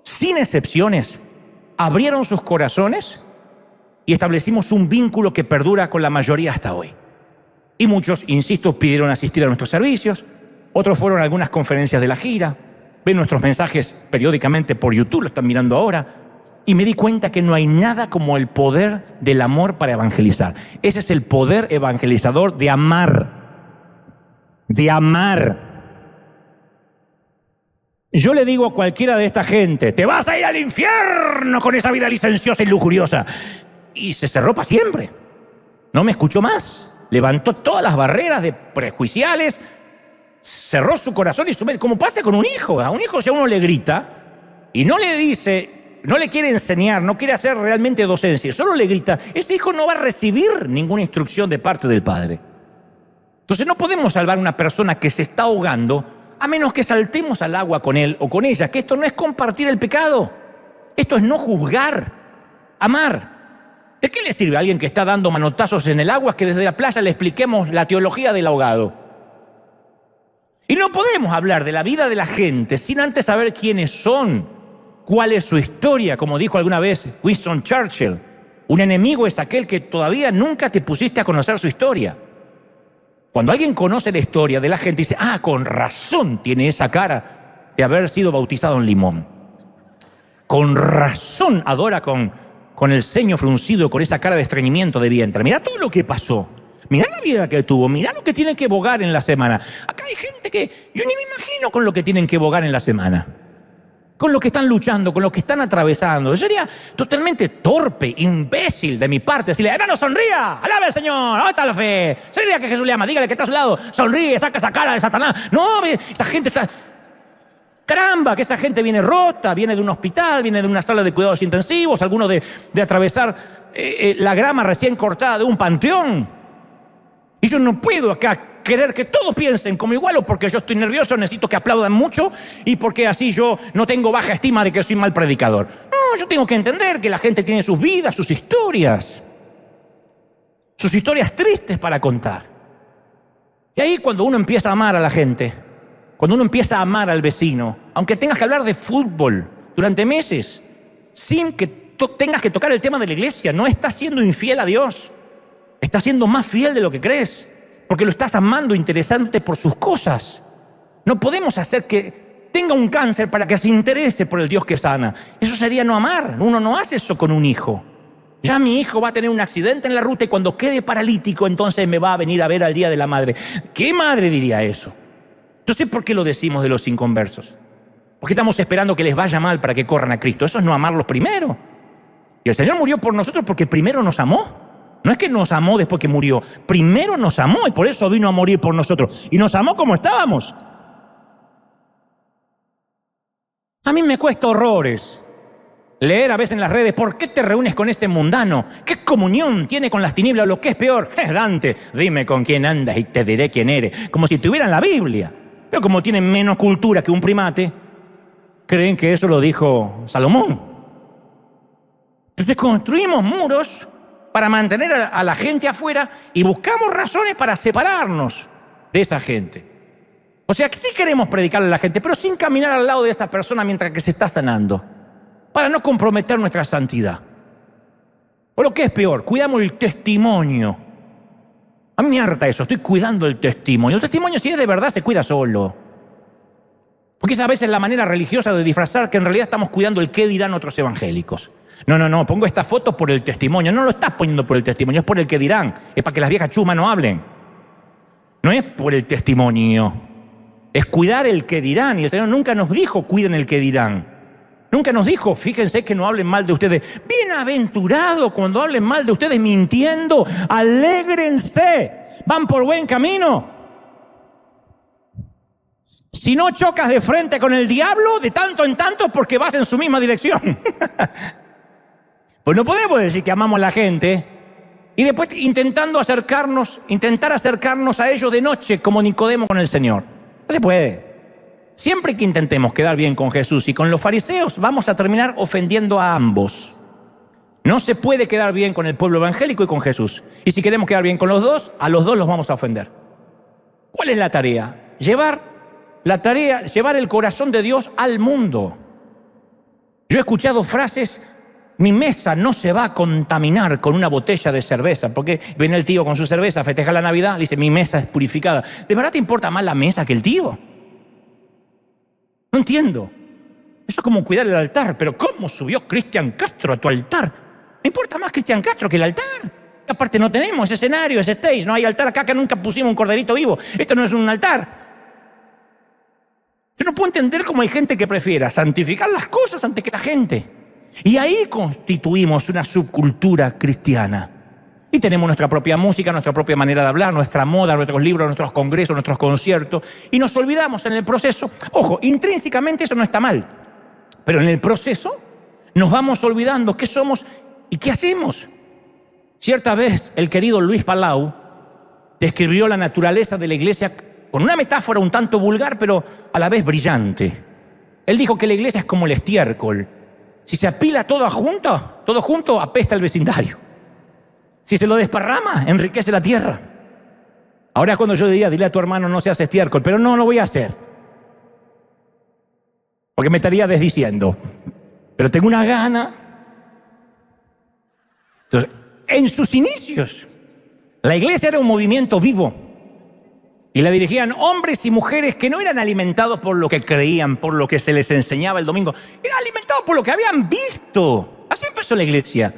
sin excepciones, abrieron sus corazones y establecimos un vínculo que perdura con la mayoría hasta hoy. Y muchos, insisto, pidieron asistir a nuestros servicios, otros fueron a algunas conferencias de la gira, ven nuestros mensajes periódicamente por YouTube, lo están mirando ahora. Y me di cuenta que no hay nada como el poder del amor para evangelizar. Ese es el poder evangelizador de amar. De amar. Yo le digo a cualquiera de esta gente, te vas a ir al infierno con esa vida licenciosa y lujuriosa. Y se cerró para siempre. No me escuchó más. Levantó todas las barreras de prejuiciales, cerró su corazón y su mente. Como pasa con un hijo. A un hijo si a uno le grita y no le dice... no le quiere enseñar, no quiere hacer realmente docencia, solo le grita, ese hijo no va a recibir ninguna instrucción de parte del padre. Entonces no podemos salvar a una persona que se está ahogando a menos que saltemos al agua con él o con ella, que esto no es compartir el pecado, esto es no juzgar, amar. ¿De qué le sirve a alguien que está dando manotazos en el agua que desde la playa le expliquemos la teología del ahogado? Y no podemos hablar de la vida de la gente sin antes saber quiénes son. ¿Cuál es su historia? Como dijo alguna vez Winston Churchill, un enemigo es aquel que todavía nunca te pusiste a conocer su historia. Cuando alguien conoce la historia de la gente, dice, con razón tiene esa cara de haber sido bautizado en limón. Con razón adora con el ceño fruncido, con esa cara de estreñimiento de vientre. Mirá todo lo que pasó. Mirá la vida que tuvo, mirá lo que tiene que bogar en la semana. Acá hay gente que yo ni me imagino con lo que tienen que bogar en la semana. Con lo que están luchando, con lo que están atravesando. Sería totalmente torpe, imbécil de mi parte decirle, hermano, sonría, alabe al Señor, ¿dónde está la fe? Sonría que Jesús le ama, dígale que está a su lado, sonríe, saca esa cara de Satanás. No, esa gente está... Caramba, que esa gente viene rota, viene de un hospital, viene de una sala de cuidados intensivos, algunos de atravesar la grama recién cortada de un panteón. Y yo no puedo acá querer que todos piensen como igual, o porque yo estoy nervioso necesito que aplaudan mucho y porque así yo no tengo baja estima de que soy mal predicador. No, yo tengo que entender que la gente tiene sus vidas, sus historias tristes para contar. Y ahí cuando uno empieza a amar a la gente, cuando uno empieza a amar al vecino, aunque tengas que hablar de fútbol durante meses, sin que tengas que tocar el tema de la iglesia, no estás siendo infiel a Dios, estás siendo más fiel de lo que crees. Porque lo estás amando, interesante por sus cosas. No podemos hacer que tenga un cáncer para que se interese por el Dios que sana. Eso sería no amar. Uno no hace eso con un hijo. Ya mi hijo va a tener un accidente en la ruta y cuando quede paralítico, entonces me va a venir a ver al Día de la Madre. ¿Qué madre diría eso? Entonces, ¿por qué lo decimos de los inconversos? Porque estamos esperando que les vaya mal para que corran a Cristo. Eso es no amarlos primero. Y el Señor murió por nosotros porque primero nos amó. No es que nos amó después que murió. Primero nos amó y por eso vino a morir por nosotros. Y nos amó como estábamos. A mí me cuesta horrores leer a veces en las redes, ¿por qué te reúnes con ese mundano? ¿Qué comunión tiene con las tinieblas? Lo que es peor, Dante, dime con quién andas y te diré quién eres. Como si tuvieran la Biblia. Pero como tienen menos cultura que un primate, creen que eso lo dijo Salomón. Entonces construimos muros para mantener a la gente afuera y buscamos razones para separarnos de esa gente. O sea, que sí queremos predicarle a la gente, pero sin caminar al lado de esa persona mientras que se está sanando, para no comprometer nuestra santidad. O lo que es peor, cuidamos el testimonio. A mí me harta eso, estoy cuidando el testimonio. El testimonio, si es de verdad, se cuida solo. Porque esa a veces es la manera religiosa de disfrazar que en realidad estamos cuidando el qué dirán otros evangélicos. No, pongo esta foto por el testimonio. No lo estás poniendo por el testimonio, es por el que dirán. Es para que las viejas chumas no hablen. No es por el testimonio. Es cuidar el que dirán. Y el Señor nunca nos dijo, cuiden el que dirán. Nunca nos dijo, fíjense que no hablen mal de ustedes. Bienaventurado cuando hablen mal de ustedes mintiendo. Alégrense. Van por buen camino. Si no chocas de frente con el diablo, de tanto en tanto, porque vas en su misma dirección. Pues no podemos decir que amamos a la gente y después intentar acercarnos a ellos de noche como Nicodemo con el Señor. No se puede. Siempre que intentemos quedar bien con Jesús y con los fariseos, vamos a terminar ofendiendo a ambos. No se puede quedar bien con el pueblo evangélico y con Jesús. Y si queremos quedar bien con los dos, a los dos los vamos a ofender. ¿Cuál es la tarea? Llevar el corazón de Dios al mundo. Yo he escuchado frases: mi mesa no se va a contaminar con una botella de cerveza, porque viene el tío con su cerveza, festeja la Navidad, le dice: mi mesa es purificada. ¿De verdad te importa más la mesa que el tío? No entiendo. Eso es como cuidar el altar. Pero ¿cómo subió Cristian Castro a tu altar? Me importa más Cristian Castro que el altar. Aparte no tenemos ese escenario, ese stage, no hay altar acá, que nunca pusimos un corderito vivo. Esto no es un altar. Yo no puedo entender cómo hay gente que prefiera santificar las cosas antes que la gente. Y ahí constituimos una subcultura cristiana. Y tenemos nuestra propia música, nuestra propia manera de hablar, nuestra moda, nuestros libros, nuestros congresos, nuestros conciertos. Y nos olvidamos en el proceso. Ojo, intrínsecamente eso no está mal. Pero en el proceso nos vamos olvidando qué somos y qué hacemos. Cierta vez el querido Luis Palau describió la naturaleza de la iglesia con una metáfora un tanto vulgar, pero a la vez brillante. Él dijo que la iglesia es como el estiércol. Si se apila todo junto, apesta el vecindario. Si se lo desparrama, enriquece la tierra. Ahora es cuando yo diría: dile a tu hermano no seas estiércol, pero no lo voy a hacer, porque me estaría desdiciendo. Pero tengo una gana. Entonces, en sus inicios, la iglesia era un movimiento vivo. Y la dirigían hombres y mujeres que no eran alimentados por lo que creían, por lo que se les enseñaba el domingo. Eran alimentados por lo que habían visto. Así empezó la iglesia.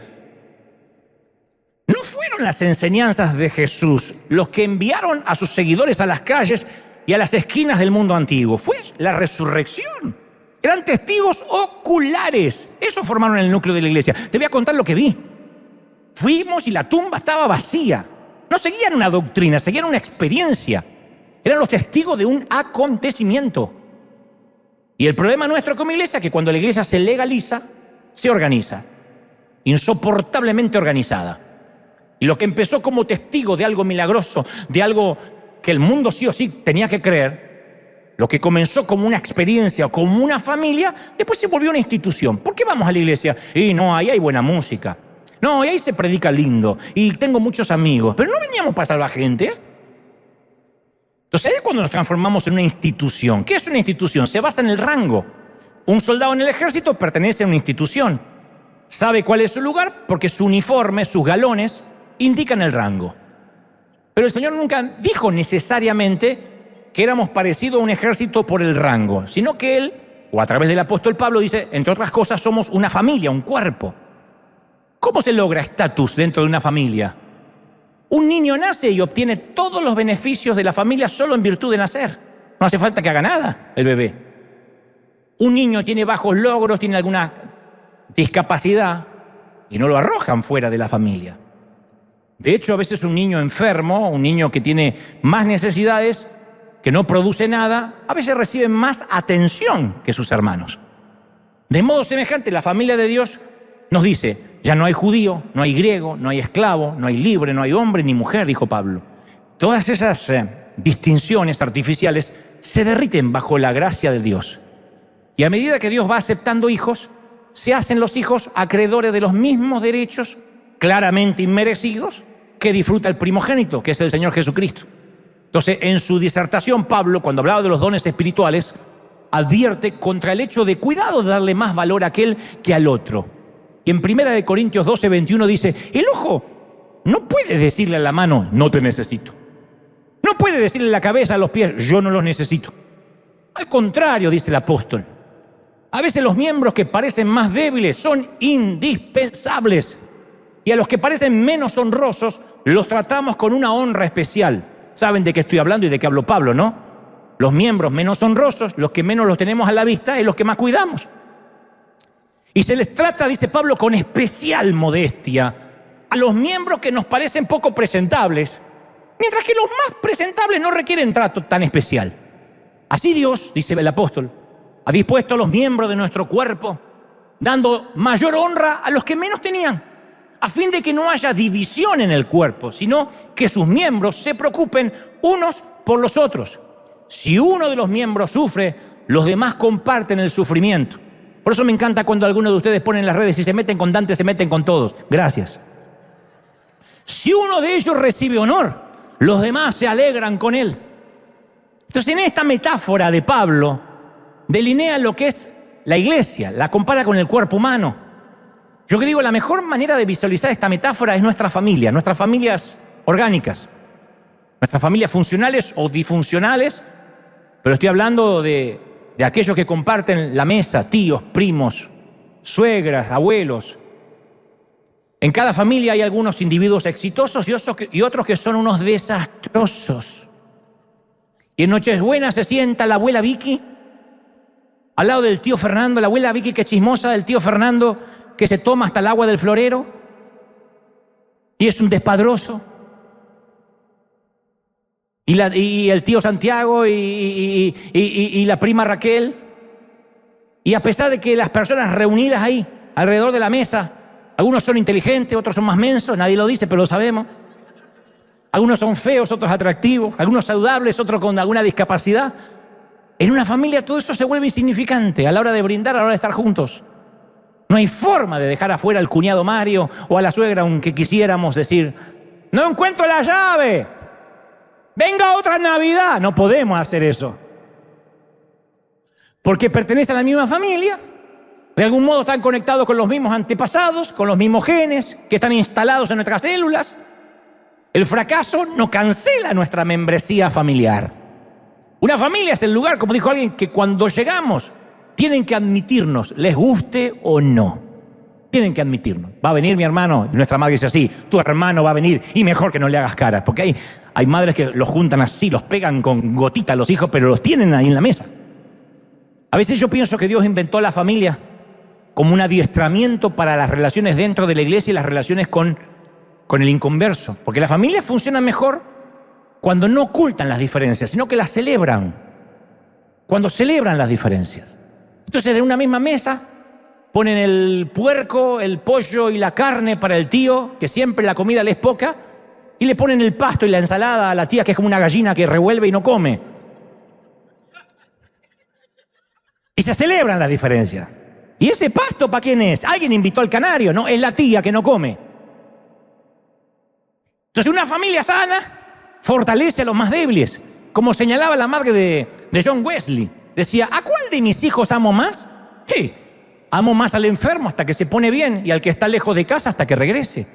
No fueron las enseñanzas de Jesús los que enviaron a sus seguidores a las calles y a las esquinas del mundo antiguo. Fue la resurrección. Eran testigos oculares. Eso formaron el núcleo de la iglesia. Te voy a contar lo que vi. Fuimos y la tumba estaba vacía. No seguían una doctrina, seguían una experiencia. Eran los testigos de un acontecimiento. Y el problema nuestro como iglesia es que cuando la iglesia se legaliza, se organiza. Insoportablemente organizada. Y lo que empezó como testigo de algo milagroso, de algo que el mundo sí o sí tenía que creer, lo que comenzó como una experiencia o como una familia, después se volvió una institución. ¿Por qué vamos a la iglesia? Y no, ahí hay buena música. No, y ahí se predica lindo. Y tengo muchos amigos. Pero no veníamos para salvar gente. Entonces ahí es cuando nos transformamos en una institución. ¿Qué es una institución? Se basa en el rango. Un soldado en el ejército pertenece a una institución. Sabe cuál es su lugar porque su uniforme, sus galones, indican el rango. Pero el Señor nunca dijo necesariamente que éramos parecidos a un ejército por el rango, sino que Él, o a través del apóstol Pablo, dice, entre otras cosas, somos una familia, un cuerpo. ¿Cómo se logra estatus dentro de una familia? Un niño nace y obtiene todos los beneficios de la familia solo en virtud de nacer. No hace falta que haga nada el bebé. Un niño tiene bajos logros, tiene alguna discapacidad y no lo arrojan fuera de la familia. De hecho, a veces un niño enfermo, un niño que tiene más necesidades, que no produce nada, a veces recibe más atención que sus hermanos. De modo semejante, la familia de Dios nos dice: ya no hay judío, no hay griego, no hay esclavo, no hay libre, no hay hombre ni mujer, dijo Pablo. Todas esas distinciones artificiales se derriten bajo la gracia de Dios. Y a medida que Dios va aceptando hijos, se hacen los hijos acreedores de los mismos derechos claramente inmerecidos que disfruta el primogénito, que es el Señor Jesucristo. Entonces, en su disertación, Pablo, cuando hablaba de los dones espirituales, advierte contra el hecho de cuidado de darle más valor a aquel que al otro. Y en 1 Corintios 12:21 dice: el ojo no puede decirle a la mano, no te necesito. No puede decirle a la cabeza, a los pies, yo no los necesito. Al contrario, dice el apóstol, a veces los miembros que parecen más débiles son indispensables. Y a los que parecen menos honrosos los tratamos con una honra especial. ¿Saben de qué estoy hablando y de qué habló Pablo, no? Los miembros menos honrosos, los que menos los tenemos a la vista, es los que más cuidamos. Y se les trata, dice Pablo, con especial modestia a los miembros que nos parecen poco presentables, mientras que los más presentables no requieren trato tan especial. Así Dios, dice el apóstol, ha dispuesto a los miembros de nuestro cuerpo, dando mayor honra a los que menos tenían, a fin de que no haya división en el cuerpo, sino que sus miembros se preocupen unos por los otros. Si uno de los miembros sufre, los demás comparten el sufrimiento. Por eso me encanta cuando algunos de ustedes ponen en las redes, si se meten con Dante, se meten con todos. Gracias. Si uno de ellos recibe honor, los demás se alegran con él. Entonces, en esta metáfora de Pablo, delinea lo que es la iglesia, la compara con el cuerpo humano. Yo que digo, la mejor manera de visualizar esta metáfora es nuestra familia, nuestras familias orgánicas, nuestras familias funcionales o disfuncionales, pero estoy hablando de aquellos que comparten la mesa, tíos, primos, suegras, abuelos. En cada familia hay algunos individuos exitosos y otros que son unos desastrosos. Y en Nochebuena se sienta la abuela Vicky al lado del tío Fernando, la abuela Vicky que es chismosa, del tío Fernando que se toma hasta el agua del florero y es un despadroso. Y el tío Santiago y la prima Raquel. Y a pesar de que las personas reunidas ahí, alrededor de la mesa, algunos son inteligentes, otros son más mensos, nadie lo dice, pero lo sabemos. Algunos son feos, otros atractivos, algunos saludables, otros con alguna discapacidad. En una familia todo eso se vuelve insignificante a la hora de brindar, a la hora de estar juntos. No hay forma de dejar afuera al cuñado Mario o a la suegra, aunque quisiéramos decir, no encuentro la llave, venga otra Navidad. No podemos hacer eso. Porque pertenecen a la misma familia, de algún modo están conectados con los mismos antepasados, con los mismos genes que están instalados en nuestras células. El fracaso no cancela nuestra membresía familiar. Una familia es el lugar, como dijo alguien, que cuando llegamos tienen que admitirnos, les guste o no. Tienen que admitirnos. Va a venir mi hermano, y nuestra madre dice así, tu hermano va a venir y mejor que no le hagas caras. Porque hay madres que los juntan así, los pegan con gotitas a los hijos, pero los tienen ahí en la mesa. A veces yo pienso que Dios inventó la familia como un adiestramiento para las relaciones dentro de la iglesia y las relaciones con el inconverso. Porque la familia funciona mejor cuando no ocultan las diferencias, sino que las celebran. Cuando celebran las diferencias. Entonces, en una misma mesa ponen el puerco, el pollo y la carne para el tío, que siempre la comida le es poca, y le ponen el pasto y la ensalada a la tía, que es como una gallina que revuelve y no come. Y se celebran las diferencias. ¿Y ese pasto para quién es? Alguien invitó al canario, ¿no? Es la tía que no come. Entonces, una familia sana fortalece a los más débiles. Como señalaba la madre de John Wesley. Decía, ¿a cuál de mis hijos amo más? Sí, amo más al enfermo hasta que se pone bien y al que está lejos de casa hasta que regrese.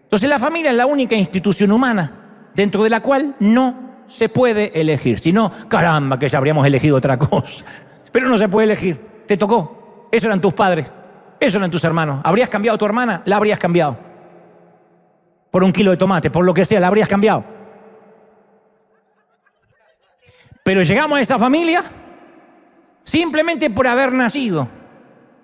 Entonces, la familia es la única institución humana dentro de la cual no se puede elegir. Si no, caramba, que ya habríamos elegido otra cosa. Pero no se puede elegir. Te tocó. Esos eran tus padres. Esos eran tus hermanos. ¿Habrías cambiado a tu hermana? La habrías cambiado. Por un kilo de tomate, por lo que sea, la habrías cambiado. Pero llegamos a esta familia simplemente por haber nacido.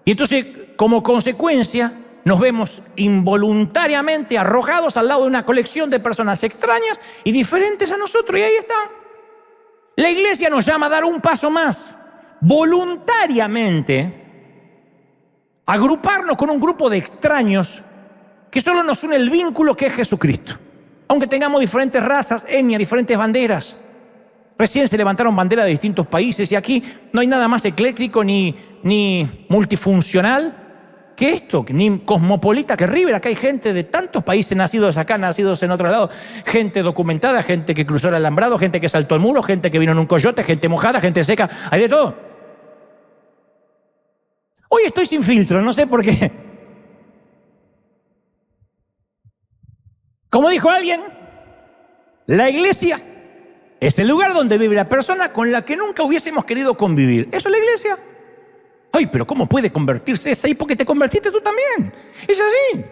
Y entonces, como consecuencia, nos vemos involuntariamente arrojados al lado de una colección de personas extrañas y diferentes a nosotros. Y ahí está. La iglesia nos llama a dar un paso más. Voluntariamente, agruparnos con un grupo de extraños que solo nos une el vínculo que es Jesucristo. Aunque tengamos diferentes razas, etnias, diferentes banderas. Recién se levantaron banderas de distintos países y aquí no hay nada más ecléctico ni multifuncional que esto, ni cosmopolita que River. Acá hay gente de tantos países, nacidos acá, nacidos en otro lado, gente documentada, gente que cruzó el alambrado, gente que saltó el muro, gente que vino en un coyote, gente mojada, gente seca, hay de todo. Hoy estoy sin filtro, no sé por qué. Como dijo alguien, la iglesia es el lugar donde vive la persona con la que nunca hubiésemos querido convivir. ¿Eso es la iglesia? Ay, pero ¿cómo puede convertirse esa ahí? Porque te convertiste tú también. Es así.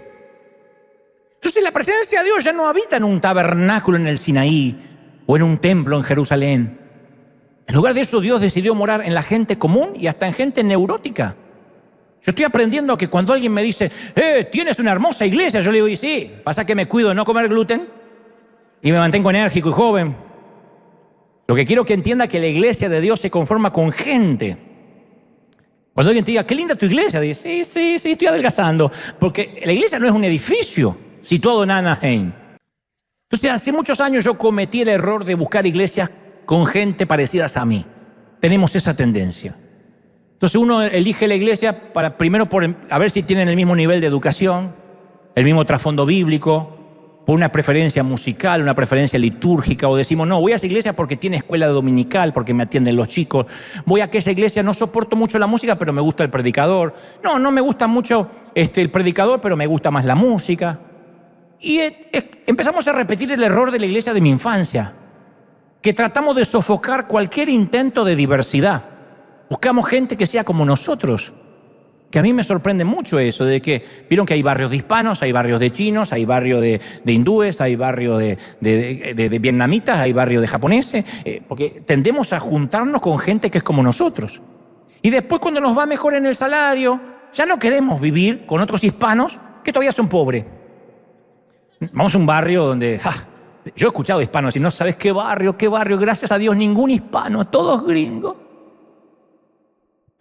Entonces la presencia de Dios ya no habita en un tabernáculo en el Sinaí o en un templo en Jerusalén. En lugar de eso, Dios decidió morar en la gente común y hasta en gente neurótica. Yo estoy aprendiendo que cuando alguien me dice, tienes una hermosa iglesia, yo le digo, y sí, pasa que me cuido de no comer gluten y me mantengo enérgico y joven. Lo que quiero que entienda es que la iglesia de Dios se conforma con gente. Cuando alguien te diga, qué linda tu iglesia, dice, sí, estoy adelgazando. Porque la iglesia no es un edificio situado en Anaheim. Entonces, hace muchos años yo cometí el error de buscar iglesias con gente parecidas a mí. Tenemos esa tendencia. Entonces uno elige la iglesia primero a ver si tienen el mismo nivel de educación, el mismo trasfondo bíblico, por una preferencia musical, una preferencia litúrgica, o decimos, no, voy a esa iglesia porque tiene escuela dominical, porque me atienden los chicos, voy a aquella iglesia, no soporto mucho la música, pero me gusta el predicador, no me gusta mucho el predicador, pero me gusta más la música. Y empezamos a repetir el error de la iglesia de mi infancia, que tratamos de sofocar cualquier intento de diversidad. Buscamos gente que sea como nosotros. Que a mí me sorprende mucho eso, de que vieron que hay barrios de hispanos, hay barrios de chinos, hay barrios de hindúes, hay barrios de vietnamitas, hay barrios de japoneses, porque tendemos a juntarnos con gente que es como nosotros. Y después, cuando nos va mejor en el salario, ya no queremos vivir con otros hispanos que todavía son pobres. Vamos a un barrio donde... yo he escuchado hispanos y no sabes qué barrio, gracias a Dios, ningún hispano, todos gringos.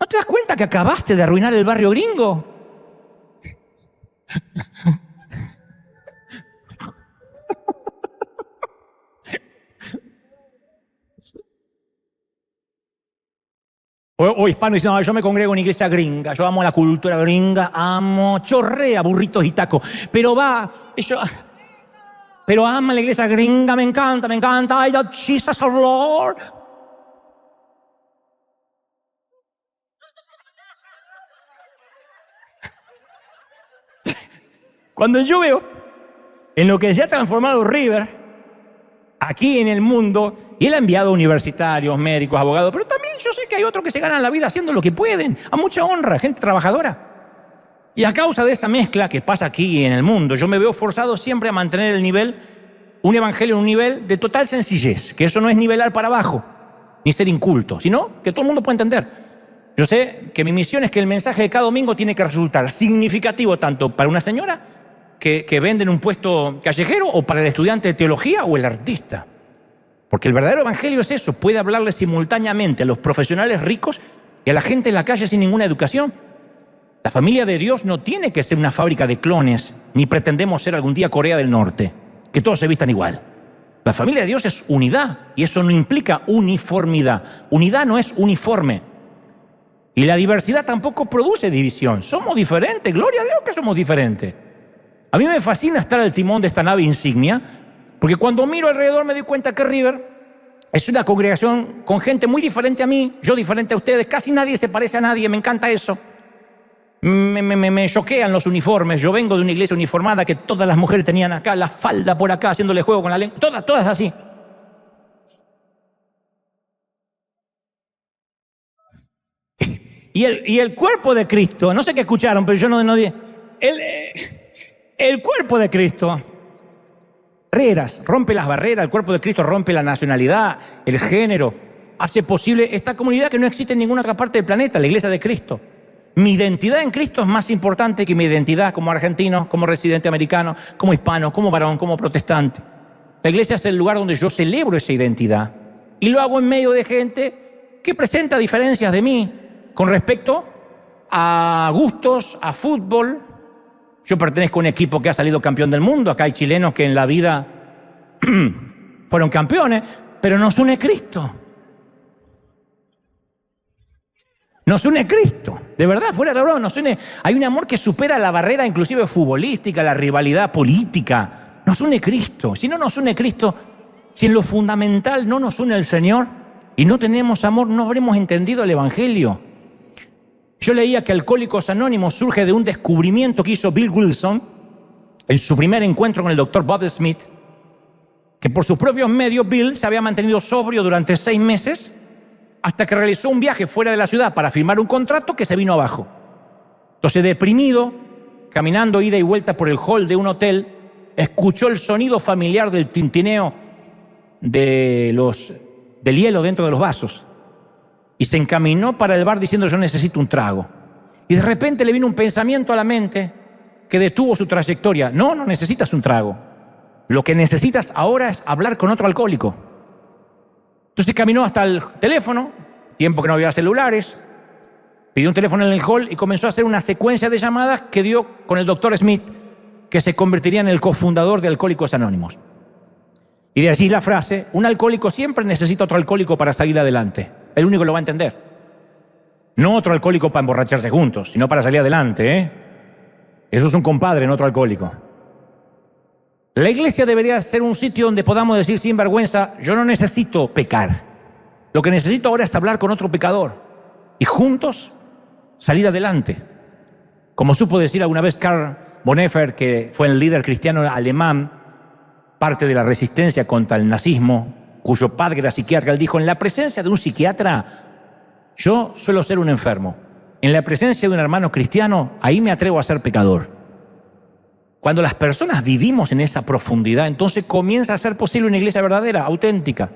¿No te das cuenta que acabaste de arruinar el barrio gringo? O hispano dice, no, yo me congrego en una iglesia gringa, yo amo la cultura gringa, chorrea burritos y tacos, pero ama la iglesia gringa, me encanta, I love Jesus our Lord. Cuando yo veo en lo que se ha transformado River aquí en el mundo, y él ha enviado universitarios, médicos, abogados, pero también yo sé que hay otros que se ganan la vida haciendo lo que pueden, a mucha honra, gente trabajadora. Y a causa de esa mezcla que pasa aquí en el mundo, yo me veo forzado siempre a mantener un evangelio en un nivel de total sencillez, que eso no es nivelar para abajo, ni ser inculto, sino que todo el mundo puede entender. Yo sé que mi misión es que el mensaje de cada domingo tiene que resultar significativo tanto para una señora que vende en un puesto callejero o para el estudiante de teología o el artista. Porque el verdadero evangelio es eso, puede hablarle simultáneamente a los profesionales ricos y a la gente en la calle sin ninguna educación. La familia de Dios no tiene que ser una fábrica de clones, ni pretendemos ser algún día Corea del Norte, que todos se vistan igual. La familia de Dios es unidad, y eso no implica uniformidad. Unidad no es uniforme. Y la diversidad tampoco produce división. Somos diferentes, gloria a Dios que somos diferentes. A mí me fascina estar al timón de esta nave insignia, porque cuando miro alrededor me doy cuenta que River es una congregación con gente muy diferente a mí, yo diferente a ustedes, casi nadie se parece a nadie, me encanta eso. Me choquean los uniformes. Yo vengo de una iglesia uniformada que todas las mujeres tenían acá la falda por acá, haciéndole juego con la lengua, todas así. Y el cuerpo de Cristo, no sé qué escucharon, pero yo no dije. El cuerpo de Cristo, rompe las barreras, el cuerpo de Cristo rompe la nacionalidad, el género, hace posible esta comunidad que no existe en ninguna otra parte del planeta, la iglesia de Cristo. Mi identidad en Cristo es más importante que mi identidad como argentino, como residente americano, como hispano, como varón, como protestante. La iglesia es el lugar donde yo celebro esa identidad y lo hago en medio de gente que presenta diferencias de mí con respecto a gustos, a fútbol. Yo pertenezco a un equipo que ha salido campeón del mundo. Acá hay chilenos que en la vida fueron campeones, pero nos une Cristo. Nos une Cristo, de verdad, fuera de broma, nos une. Hay un amor que supera la barrera inclusive futbolística, la rivalidad política. Nos une Cristo. Si no nos une Cristo, si en lo fundamental no nos une el Señor y no tenemos amor, no habremos entendido el Evangelio. Yo leía que Alcohólicos Anónimos surge de un descubrimiento que hizo Bill Wilson en su primer encuentro con el doctor Bob Smith, que por sus propios medios Bill se había mantenido sobrio durante 6 meses hasta que realizó un viaje fuera de la ciudad para firmar un contrato que se vino abajo. Entonces, deprimido, caminando ida y vuelta por el hall de un hotel, escuchó el sonido familiar del tintineo del hielo dentro de los vasos. Y se encaminó para el bar diciendo: yo necesito un trago. Y de repente le vino un pensamiento a la mente que detuvo su trayectoria. No necesitas un trago. Lo que necesitas ahora es hablar con otro alcohólico. Entonces caminó hasta el teléfono, tiempo que no había celulares, pidió un teléfono en el hall y comenzó a hacer una secuencia de llamadas que dio con el doctor Smith, que se convertiría en el cofundador de Alcohólicos Anónimos. Y de allí la frase: un alcohólico siempre necesita otro alcohólico para salir adelante. El único que lo va a entender. No otro alcohólico para emborracharse juntos, sino para salir adelante, Eso es un compadre, no otro alcohólico. La iglesia debería ser un sitio donde podamos decir sin vergüenza: yo no necesito pecar. Lo que necesito ahora es hablar con otro pecador y juntos salir adelante. Como supo decir alguna vez Karl Bonhoeffer, que fue el líder cristiano alemán, parte de la resistencia contra el nazismo, cuyo padre era psiquiatra, él dijo: en la presencia de un psiquiatra yo suelo ser un enfermo. En la presencia de un hermano cristiano, ahí me atrevo a ser pecador. Cuando las personas vivimos en esa profundidad, entonces comienza a ser posible una iglesia verdadera, auténtica.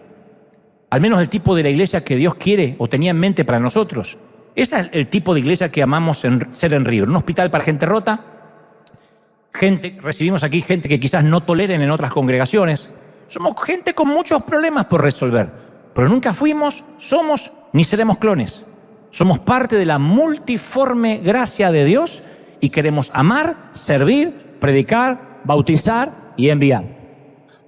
Al menos el tipo de la iglesia que Dios quiere o tenía en mente para nosotros. Ese es el tipo de iglesia que amamos ser en River. Un hospital para gente rota. Recibimos aquí gente que quizás no toleren en otras congregaciones. Somos gente con muchos problemas por resolver, pero nunca fuimos, somos ni seremos clones. Somos parte de la multiforme gracia de Dios y queremos amar, servir, predicar, bautizar y enviar.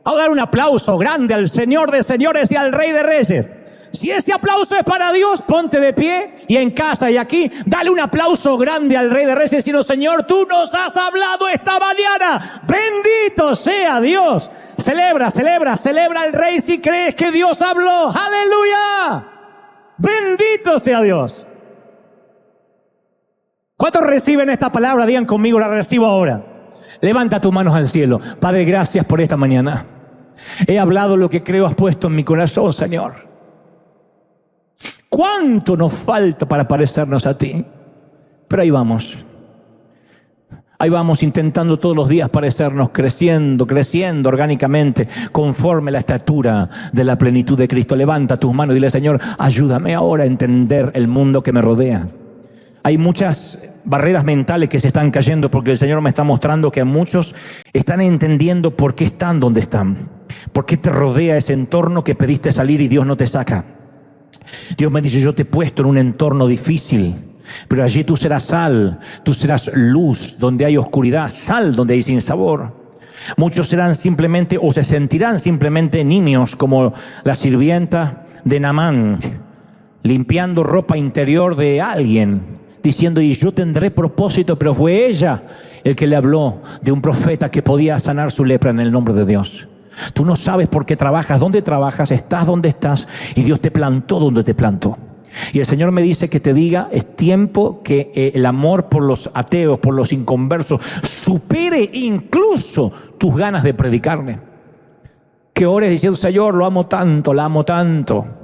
Vamos a dar un aplauso grande al Señor de señores y al Rey de reyes. Si ese aplauso es para Dios, ponte de pie, y en casa y aquí, dale un aplauso grande al Rey de Reyes diciendo: Señor, tú nos has hablado esta mañana. Bendito sea Dios. Celebra al Rey si crees que Dios habló. ¡Aleluya! Bendito sea Dios. ¿Cuántos reciben esta palabra? Digan conmigo: la recibo ahora. Levanta tus manos al cielo. Padre, gracias por esta mañana. He hablado lo que creo has puesto en mi corazón, Señor. ¿Cuánto nos falta para parecernos a ti? Pero ahí vamos. Ahí vamos intentando todos los días parecernos, creciendo orgánicamente conforme a la estatura de la plenitud de Cristo. Levanta tus manos y dile: Señor, ayúdame ahora a entender el mundo que me rodea. Hay muchas barreras mentales que se están cayendo porque el Señor me está mostrando que muchos están entendiendo por qué están donde están. Por qué te rodea ese entorno que pediste salir y Dios no te saca. Dios me dice: yo te he puesto en un entorno difícil, pero allí tú serás sal, tú serás luz donde hay oscuridad, sal donde hay sinsabor. Muchos serán simplemente o se sentirán simplemente nimios, como la sirvienta de Naamán, limpiando ropa interior de alguien, diciendo: y yo tendré propósito, pero fue ella el que le habló de un profeta que podía sanar su lepra en el nombre de Dios. Tú no sabes por qué trabajas, dónde trabajas, estás donde estás, y Dios te plantó donde te plantó. Y el Señor me dice que te diga: es tiempo que el amor por los ateos, por los inconversos, supere incluso tus ganas de predicarle. Que ores diciendo: Señor, lo amo tanto, la amo tanto.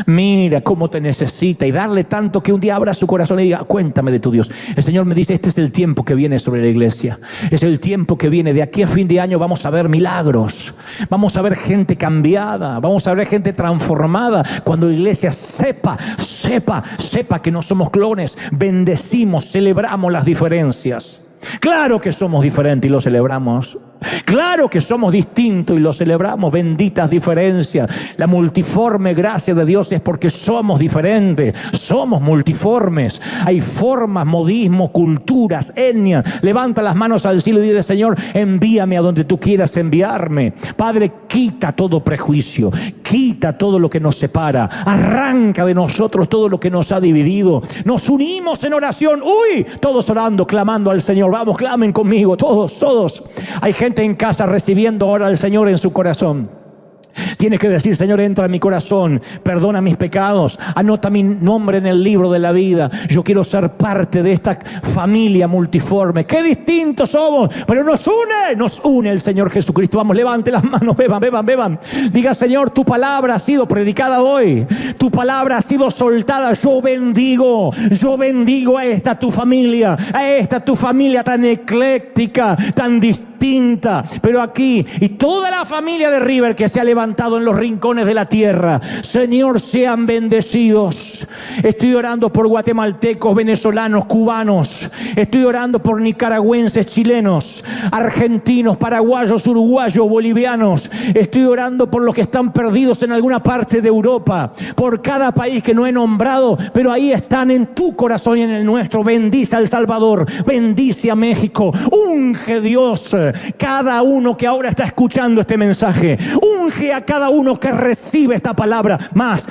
Mira cómo te necesita, y darle tanto que un día abra su corazón y diga: cuéntame de tu Dios. El Señor me dice: este es el tiempo que viene sobre la iglesia. Es el tiempo que viene. De aquí a fin de año vamos a ver milagros. Vamos a ver gente cambiada. Vamos a ver gente transformada. Cuando la iglesia sepa que no somos clones. Bendecimos, celebramos las diferencias. Claro que somos diferentes y lo celebramos. Claro que somos distintos y lo celebramos. Benditas diferencias. La multiforme gracia de Dios es porque somos diferentes, somos multiformes. Hay formas, modismos, culturas, etnias. Levanta las manos al cielo y dile: Señor, envíame a donde tú quieras enviarme. Padre, quita todo prejuicio, quita todo lo que nos separa, arranca de nosotros todo lo que nos ha dividido. Nos unimos en oración. Todos orando, clamando al Señor. Vamos, clamen conmigo, todos. Hay gente en casa recibiendo ahora al Señor en su corazón. Tienes que decir: Señor, entra en mi corazón, perdona mis pecados, anota mi nombre en el libro de la vida. Yo quiero ser parte de esta familia multiforme. Qué distintos somos, pero nos une el Señor Jesucristo. Vamos, levante las manos, beban. Diga: Señor, tu palabra ha sido predicada hoy, tu palabra ha sido soltada. Yo bendigo a esta tu familia tan ecléctica, tan distinta, Pinta, pero aquí, y toda la familia de River que se ha levantado en los rincones de la tierra, Señor, sean bendecidos. Estoy orando por guatemaltecos, venezolanos, cubanos. Estoy orando por nicaragüenses, chilenos, argentinos, paraguayos, uruguayos, bolivianos. Estoy orando por los que están perdidos en alguna parte de Europa, por cada país que no he nombrado, pero ahí están en tu corazón y en el nuestro. Bendice a El Salvador, bendice a México. Unge, Dios, cada uno que ahora está escuchando este mensaje. Unge a cada uno que recibe esta palabra. Más,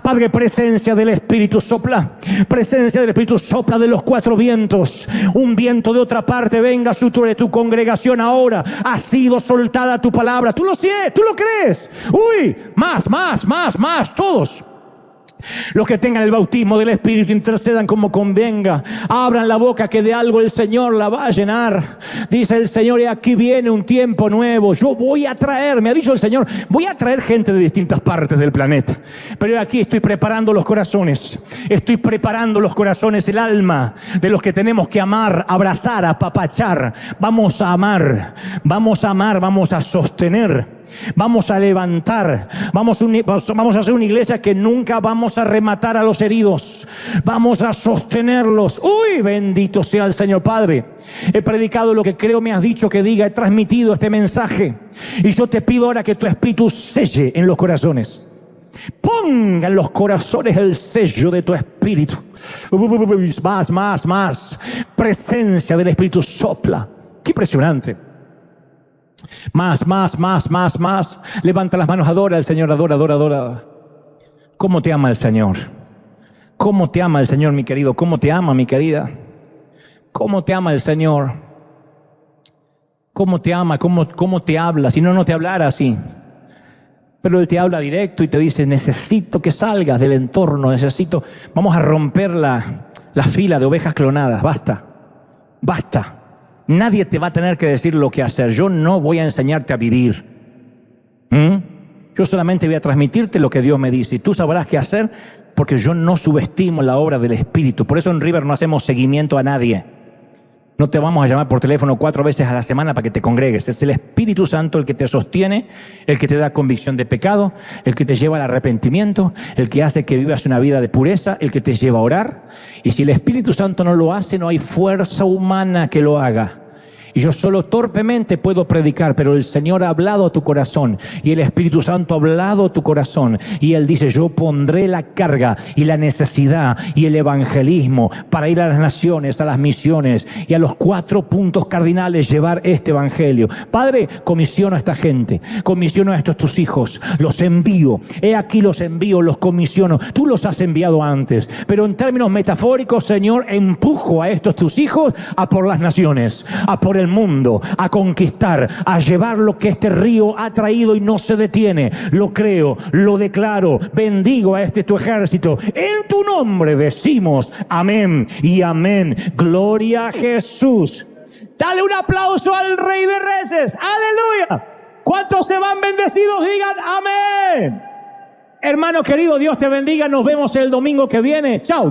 Padre, presencia del Espíritu sopla. Presencia del Espíritu sopla de los cuatro vientos. Un viento de otra parte venga sobre tu congregación ahora. Ha sido soltada tu palabra. Tú lo sientes, tú lo crees. Uy, más, todos. Los que tengan el bautismo del Espíritu intercedan como convenga. Abran la boca que de algo el Señor la va a llenar. Dice el Señor, y aquí viene un tiempo nuevo. Yo voy a traer, me ha dicho el Señor, voy a traer gente de distintas partes del planeta. Pero aquí estoy preparando los corazones. Estoy preparando los corazones, el alma de los que tenemos que amar, abrazar, apapachar. Vamos a amar, vamos a sostener. Vamos a levantar, vamos a hacer una iglesia que nunca vamos a rematar a los heridos. Vamos a sostenerlos. Uy, bendito sea el Señor. Padre, he predicado lo que creo me has dicho que diga. He transmitido este mensaje. Y yo te pido ahora que tu Espíritu selle en los corazones. Ponga en los corazones el sello de tu Espíritu. Más. Presencia del Espíritu sopla. Qué impresionante. Más. Levanta las manos, adora al Señor, adora. ¿Cómo te ama el Señor? ¿Cómo te ama el Señor, mi querido? ¿Cómo te ama, mi querida? ¿Cómo te ama el Señor? ¿Cómo te ama? ¿Cómo te habla? Si no te hablara así. Pero Él te habla directo y te dice, necesito que salgas del entorno, vamos a romper la fila de ovejas clonadas, basta. Nadie te va a tener que decir lo que hacer. Yo no voy a enseñarte a vivir. Yo solamente voy a transmitirte lo que Dios me dice. Y tú sabrás qué hacer, porque yo no subestimo la obra del Espíritu. Por eso en River no hacemos seguimiento a nadie. No te vamos a llamar por teléfono 4 veces a la semana para que te congregues. Es el Espíritu Santo el que te sostiene, el que te da convicción de pecado, el que te lleva al arrepentimiento, el que hace que vivas una vida de pureza, el que te lleva a orar. Y si el Espíritu Santo no lo hace, no hay fuerza humana que lo haga. Y yo solo torpemente puedo predicar, pero el Señor ha hablado a tu corazón y el Espíritu Santo ha hablado a tu corazón. Y Él dice, yo pondré la carga y la necesidad y el evangelismo para ir a las naciones, a las misiones y a los 4 puntos cardinales llevar este evangelio. Padre, comisiono a esta gente, comisiono a estos tus hijos, los envío. He aquí los envío, los comisiono. Tú los has enviado antes, pero en términos metafóricos, Señor, empujo a estos tus hijos a por las naciones, a por el mundo, a conquistar, a llevar lo que este río ha traído y no se detiene. Lo creo, lo declaro. Bendigo a este tu ejército. En tu nombre decimos amén y amén. Gloria a Jesús. Dale un aplauso al Rey de Reyes. Aleluya. ¿Cuántos se van bendecidos? Digan amén. Hermano querido, Dios te bendiga. Nos vemos el domingo que viene. Chau.